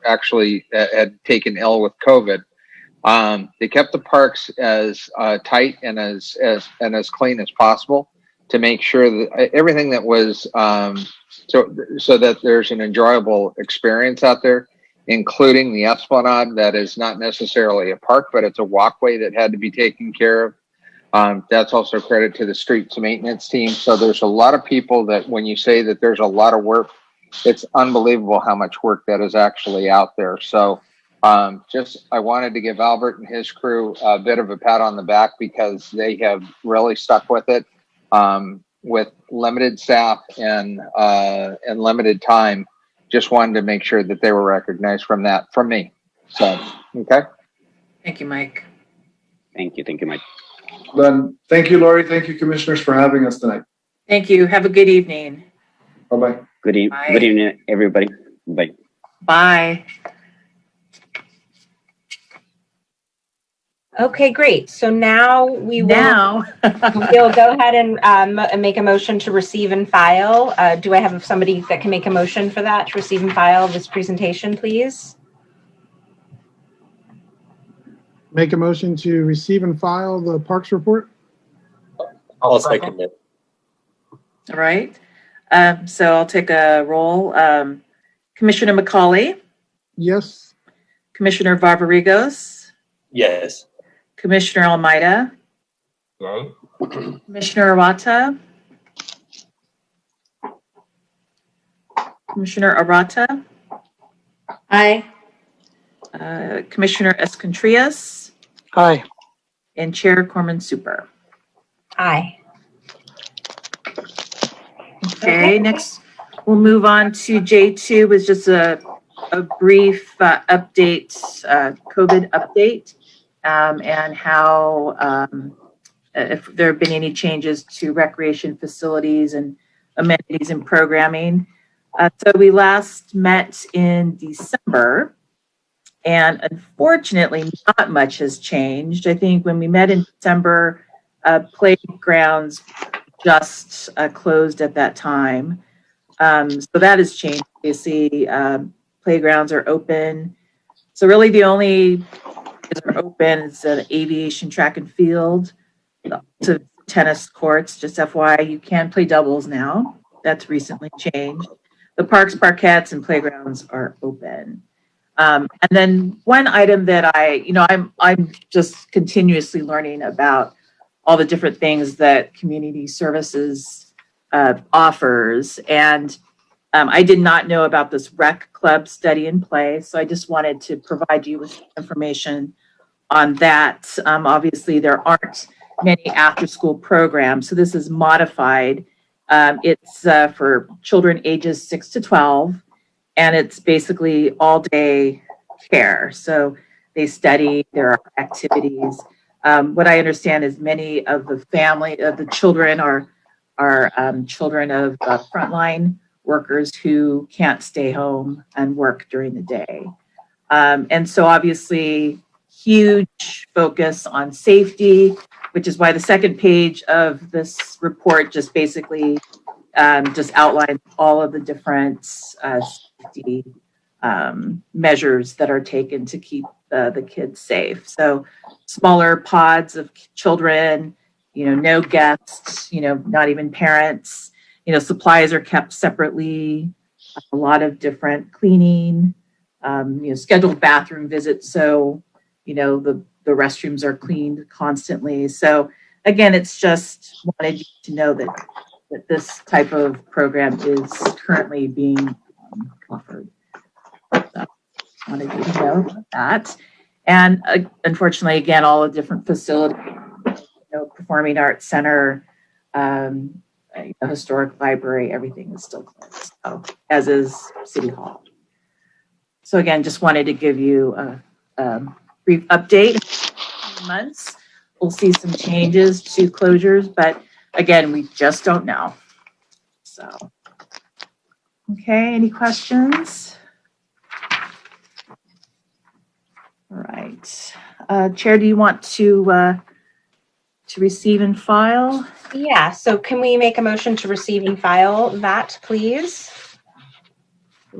actually had taken ill with COVID. They kept the parks as tight and as clean as possible to make sure that everything that was so that there's an enjoyable experience out there, including the Esplanade that is not necessarily a park, but it's a walkway that had to be taken care of. That's also credit to the streets maintenance team. So there's a lot of people that when you say that there's a lot of work, it's unbelievable how much work that is actually out there. So I wanted to give Albert and his crew a bit of a pat on the back because they have really stuck with it. With limited staff and limited time, just wanted to make sure that they were recognized from me. So, okay. Thank you, Mike. Thank you, Mike. Then, thank you, Lori. Thank you, commissioners, for having us tonight. Thank you. Have a good evening. Bye-bye. Good evening, everybody. Bye. Bye. Okay, great. So now we will. Now, We'll go ahead and make a motion to receive and file. Do I have somebody that can make a motion for that, to receive and file this presentation, please? Make a motion to receive and file the Parks report. I'll second it. all right. So I'll take a roll. Commissioner McCauley, Yes. Commissioner Varvarigos, Yes. Commissioner Almeida, Yay. Commissioner Arata, Commissioner Arata, Aye. Commissioner Escontrias, Aye. and Chair Corman Super. Aye. Okay, next we'll move on to J2, is just a brief update, COVID update, and how if there have been any changes to recreation facilities and amenities and programming. So we last met in December, and unfortunately not much has changed. I think when we met in December, playgrounds just closed at that time. So that has changed. You see, playgrounds are open. So really the only that are open is the aviation track and field, to tennis courts. Just FYI, you can play doubles now. That's recently changed. The parks, parkettes, and playgrounds are open. And then one item that I'm just continuously learning about all the different things that community services offers. And I did not know about this rec club study and play. So I just wanted to provide you with information on that. Obviously, there aren't many after-school programs. So this is modified. It's for children ages 6 to 12. And it's basically all-day care. So they study, there are activities. What I understand is many of the children are children of frontline workers who can't stay home and work during the day. And so obviously huge focus on safety, which is why the second page of this report just basically just outlines all of the different safety measures that are taken to keep the kids safe. So smaller pods of children, no guests, not even parents, supplies are kept separately, a lot of different cleaning, scheduled bathroom visits. So, the restrooms are cleaned constantly. So again, it's just wanted you to know that this type of program is currently being offered. So wanted you to know about that. And unfortunately, again, all the different facilities, Performing Arts Center, historic library, everything is still closed, so, as is City Hall. So again, just wanted to give you a brief update. In months, we'll see some changes to closures, but again, we just don't know. So, okay, any questions? All right. Chair, do you want to receive and file? Yeah, so can we make a motion to receive and file that, please?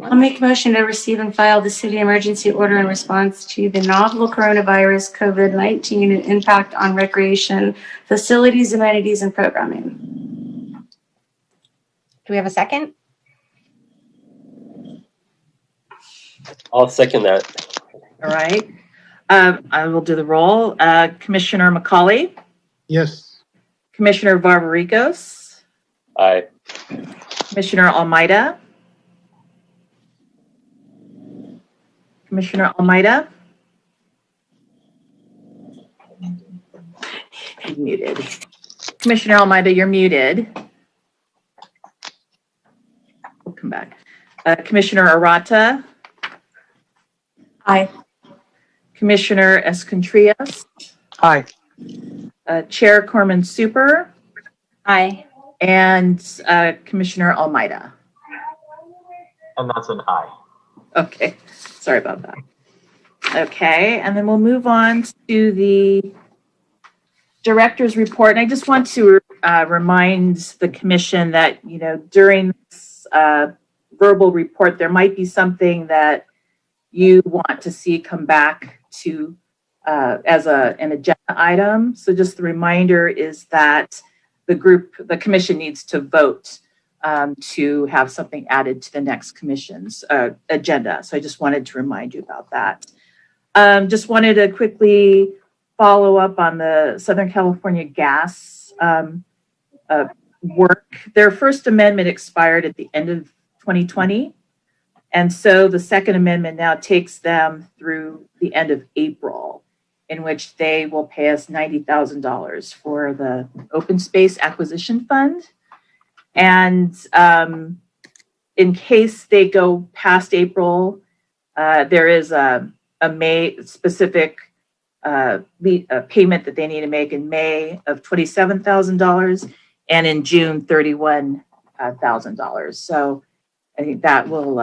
I'll make a motion to receive and file the city emergency order in response to the novel coronavirus COVID-19 and impact on recreation facilities, amenities, and programming. Do we have a second? I'll second that. All right. I will do the roll. Commissioner McCauley, Yes. Commissioner Varvarigos, Aye. Commissioner Almeida, Commissioner Almeida. You're muted. Commissioner Almeida, you're muted. We'll come back. Commissioner Arata, Aye. Commissioner Escontrias, Aye. Chair Corman Super, Aye. and Commissioner Almeida. And that's an aye. Okay, sorry about that. Okay, and then we'll move on to the director's report. And I just want to remind the commission that, you know, during this verbal report, there might be something that you want to see come back to as an agenda item. So just the reminder is that the commission needs to vote to have something added to the next commission's agenda. So I just wanted to remind you about that. Just wanted to quickly follow up on the Southern California gas work. Their first amendment expired at the end of 2020. And so the second amendment now takes them through the end of April, in which they will pay us $90,000 for the open space acquisition fund. And in case they go past April, there is a May specific payment that they need to make in May of $27,000 and in June $31,000. So I think that will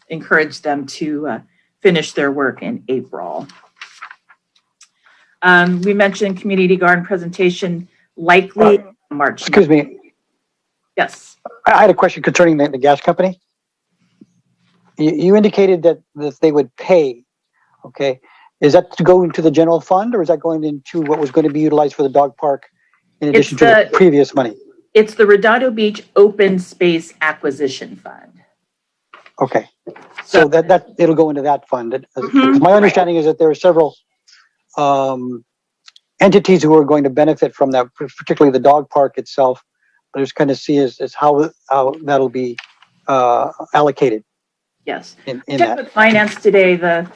encourage them to finish their work in April. We mentioned community garden presentation likely March. Excuse me. Yes. I had a question concerning the gas company. You indicated that they would pay. Okay. Is that to go into the general fund, or is that going into what was going to be utilized for the dog park in addition to the previous money? It's the Redondo Beach Open Space Acquisition Fund. Okay. So that it'll go into that fund. My understanding is that there are several entities who are going to benefit from that, particularly the dog park itself. But I just kind of see as how that'll be allocated. Yes. In that. With finance today, the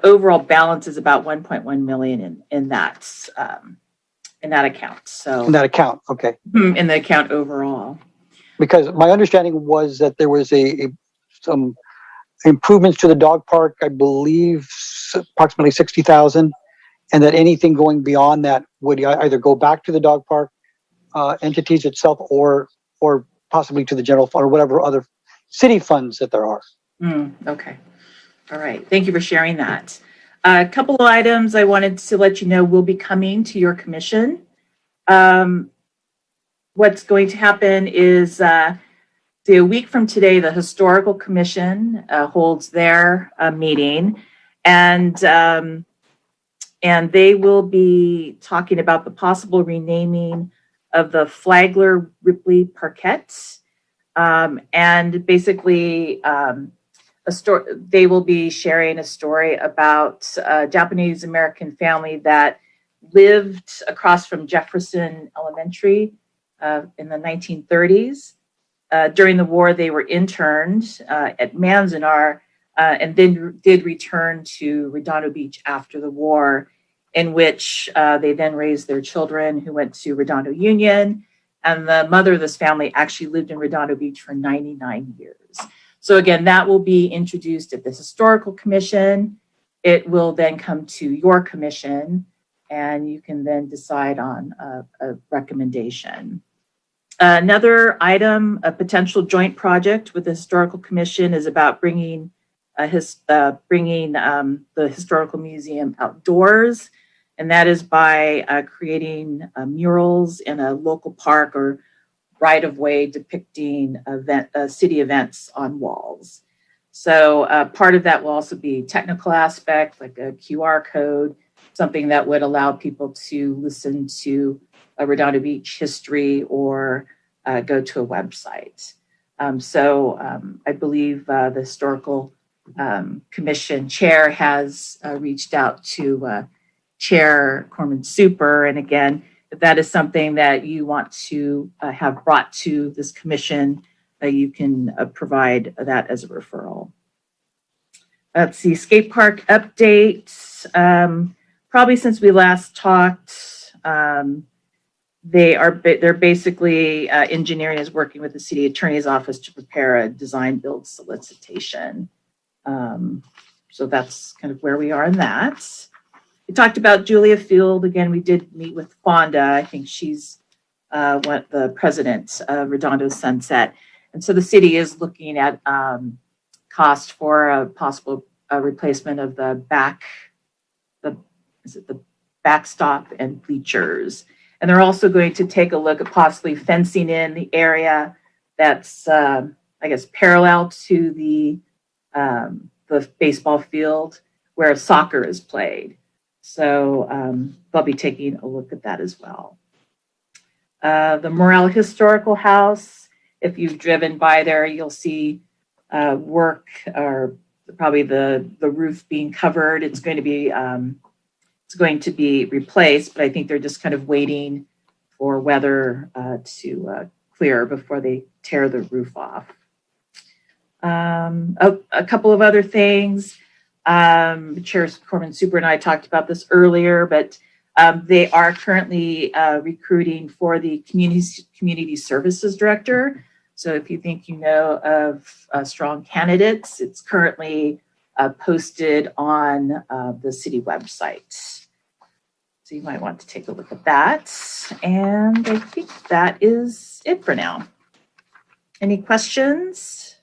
overall balance is about 1.1 million in that account. So in that account, okay. In the account overall. Because my understanding was that there was some improvements to the dog park, I believe approximately 60,000, and that anything going beyond that would either go back to the dog park entities itself or possibly to the general fund or whatever other city funds that there are. Okay. All right. Thank you for sharing that. A couple of items I wanted to let you know will be coming to your commission. What's going to happen is a week from today, the Historical Commission holds their meeting, and they will be talking about the possible renaming of the Flagler Ripley Parquet, and basically they will be sharing a story about a Japanese American family that lived across from Jefferson Elementary in the 1930s. During the war, they were interned at Manzanar and then did return to Redondo Beach after the war, in which they then raised their children who went to Redondo Union. And the mother of this family actually lived in Redondo Beach for 99 years. So again, that will be introduced at the Historical Commission. It will then come to your commission, and you can then decide on a recommendation. Another item, a potential joint project with the Historical Commission, is about bringing the Historical Museum outdoors, and that is by creating murals in a local park or right-of-way depicting city events on walls. So part of that will also be technical aspect, like a QR code, something that would allow people to listen to a Redondo Beach history or go to a website. So I believe the Historical Commission chair has reached out to Chair Corman Super. And again, if that is something that you want to have brought to this commission, you can provide that as a referral. Let's see, Skatepark Updates. Probably since we last talked, they're basically engineering is working with the city attorney's office to prepare a design build solicitation. So that's kind of where we are in that. We talked about Julia Field. Again, we did meet with Fonda. I think she's the president of Redondo Sunset. And so the city is looking at cost for a possible replacement of the backstop and bleachers. And they're also going to take a look at possibly fencing in the area that's, I guess, parallel to the baseball field where soccer is played. So they'll be taking a look at that as well. The Morel Historical House, if you've driven by there, you'll see work, or probably the roof being covered. It's going to be replaced, but I think they're just kind of waiting for weather to clear before they tear the roof off. A couple of other things. Chair Corman Super and I talked about this earlier, but they are currently recruiting for the community services director. So if you think you know of strong candidates, it's currently posted on the city website. So you might want to take a look at that. And I think that is it for now. Any questions?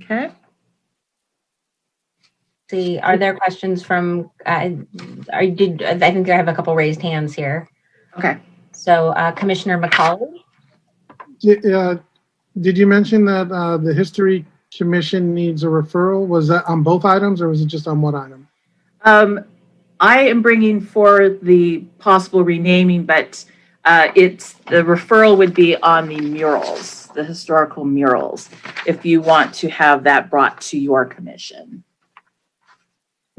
Okay. See, are there questions from, I think I have a couple raised hands here. Okay. So Commissioner McCauley? Did you mention that the History Commission needs a referral? Was that on both items or was it just on one item? I am bringing forward the possible renaming, but the referral would be on the murals, the historical murals, if you want to have that brought to your commission.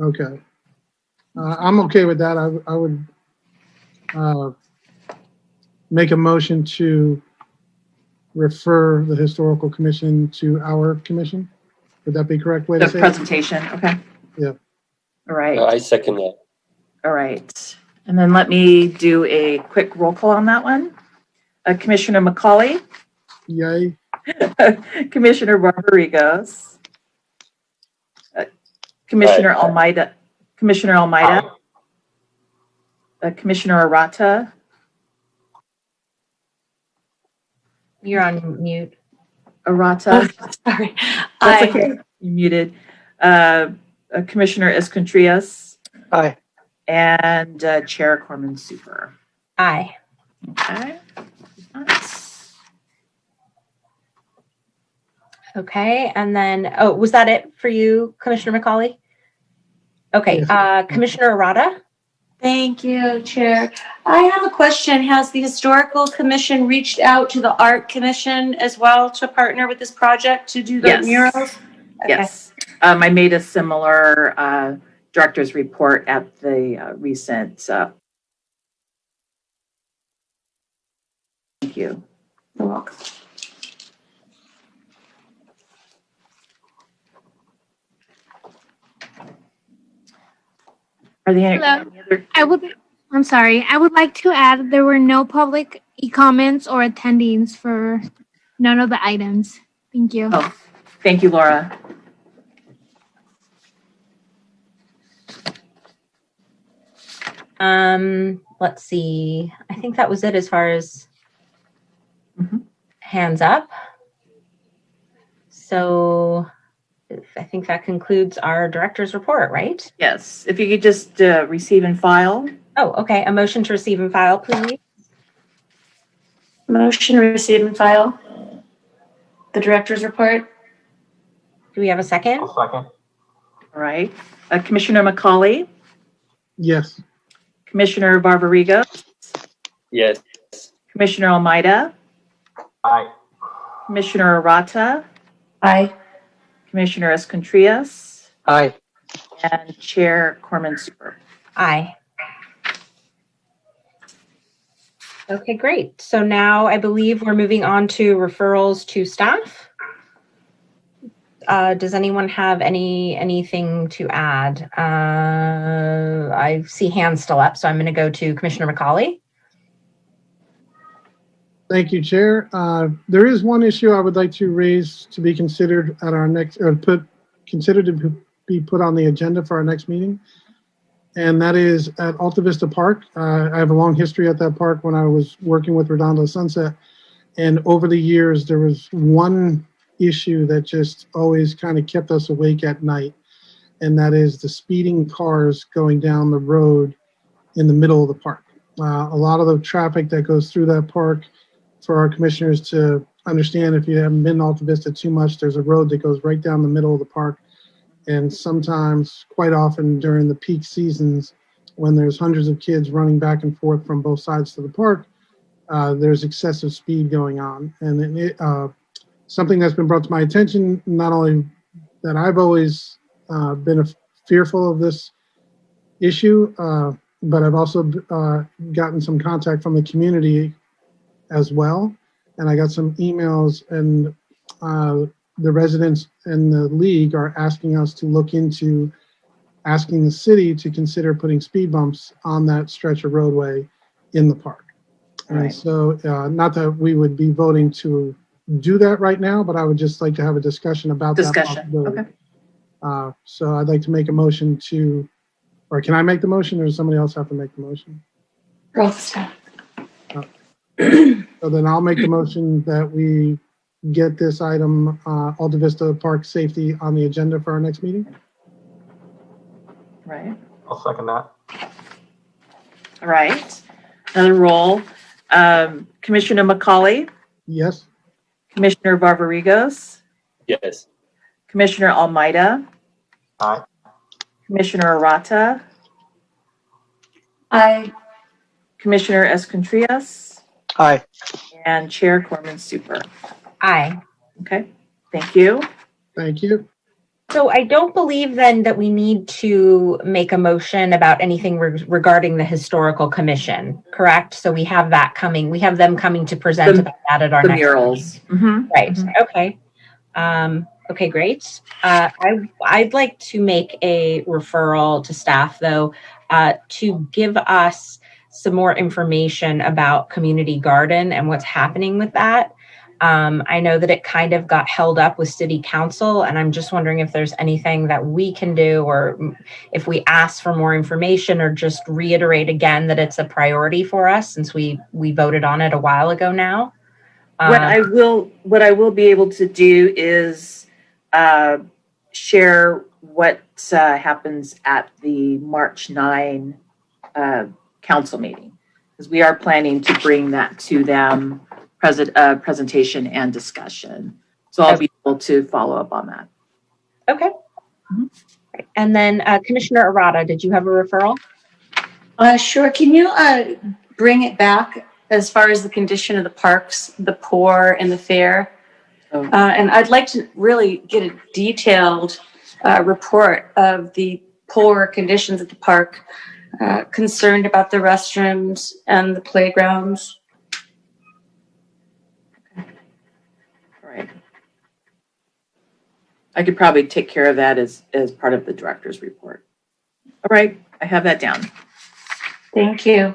Okay. I'm okay with that. I would make a motion to refer the Historical Commission to our commission. Would that be correct way to The say presentation, okay. Yeah. All right. I second that. All right. And then let me do a quick roll call on that one. Commissioner McCauley. Yay. Commissioner Barbarigos. Commissioner Almeida. Commissioner Almeida. Commissioner Arata. You're on mute. Arata. Sorry. That's okay. You muted. Commissioner Escontrias. Aye. And Chair Corman Super. Aye. Okay. Okay, and then, was that it for you, Commissioner McCauley? Okay, Commissioner Arata? Thank you, Chair. I have a question. Has the Historical Commission reached out to the Art Commission as well to partner with this project to do the Yes. murals? Okay. Yes. I made a similar director's report at the recent. Thank you. You're welcome. Are there any Hello. other? I'm sorry. I would like to add there were no public comments or attendings for none of the items. Thank you. Oh, thank you, Laura. Let's see. I think that was it as far as Mhm. hands up. So I think that concludes our director's report, right? Yes. If you could just receive and file. Oh, okay. A motion to receive and file, please. Motion to receive and file the director's report. Do we have a second? All right. Commissioner McCauley, Yes. Commissioner Barbarigo, Yes. Commissioner Almeida, Aye. Commissioner Arata, Aye. Commissioner Escontrias, Aye. and Chair Corman Super. Aye. Okay, great. So now I believe we're moving on to referrals to staff. Does anyone have anything to add? I see hands still up, so I'm going to go to Commissioner McCauley. Thank you, Chair. There is one issue I would like to raise to be considered at our next, or considered to be put on the agenda for our next meeting. And that is at Alta Vista Park. I have a long history at that park when I was working with Redondo Sunset. And over the years, there was one issue that just always kind of kept us awake at night, and that is the speeding cars going down the road in the middle of the park. A lot of the traffic that goes through that park, for our commissioners to understand, if you haven't been to Alta Vista too much, there's a road that goes right down the middle of the park. And sometimes, quite often during the peak seasons, when there's hundreds of kids running back and forth from both sides to the park, there's excessive speed going on. And something that's been brought to my attention, not only that I've always been fearful of this issue, but I've also gotten some contact from the community as well. And I got some emails, and the residents and the league are asking us to look into asking the city to consider putting speed bumps on that stretch of roadway in the park. Right. And so, not that we would be voting to do that right now, but I would just like to have a discussion about that possibility. Okay. So I'd like to make a motion to, or can I make the motion, or does somebody else have to make the motion? So then I'll make the motion that we get this item, Alta Vista Park Safety, on the agenda for our next meeting. Right. I'll second that. All right. Another roll. Commissioner McCauley, Yes? Commissioner Barbarigos, Yes. Commissioner Almeida, Aye. Commissioner Arata, Aye. Commissioner Escontrias, Aye. and Chair Corman Super. Aye. Okay, thank you. Thank you. So I don't believe then that we need to make a motion about anything regarding the historical commission, correct? So we have that coming. We have them coming to present about that at our The next murals. meeting. Mhm. Right. Mhm. Okay. Okay, great. I'd like to make a referral to staff, though, to give us some more information about Community Garden and what's happening with that. I know that it kind of got held up with City Council, and I'm just wondering if there's anything that we can do, or if we ask for more information, or just reiterate again that it's a priority for us since we voted on it a while ago now. What I will be able to do is share what happens at the March 9 council meeting, because we are planning to bring that to them, presentation and discussion. So I'll be able to follow up on that. Okay. Mhm. And then Commissioner Arata, did you have a referral? Sure. Can you bring it back as far as the condition of the parks, the pour, and the fair? Oh. And I'd like to really get a detailed report of the poor conditions at the park, concerned about the restrooms and the playgrounds. All right. I could probably take care of that as part of the director's report. All right, I have that down. Thank you.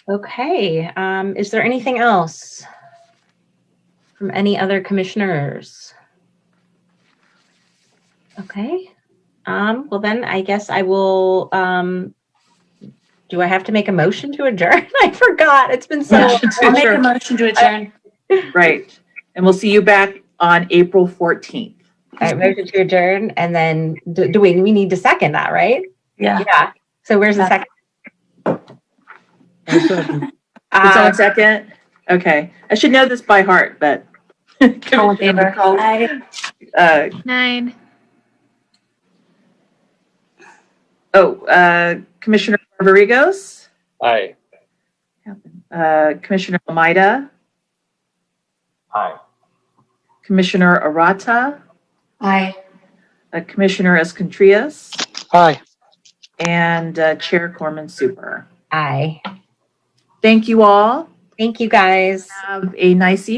Okay. Is there anything else from any other commissioners? Okay. Well, then I guess I will. Do I have to make a motion to adjourn? I forgot. It's been so long. I'll make a motion to adjourn. Right. And we'll see you back on April 14th. I motion to adjourn, and then do we need to second that, right? Yeah. Yeah. So where's the second? One second. It's on second? Okay. I should know this by heart, but. All in favor? Aye. Uh, 9. Commissioner Barbarigos, Aye. Commissioner Almeida, Aye. Commissioner Arata, Aye. Commissioner Escontrias, Aye. and Chair Corman Super. Aye. Thank you all. Thank you, guys. Have a nice evening.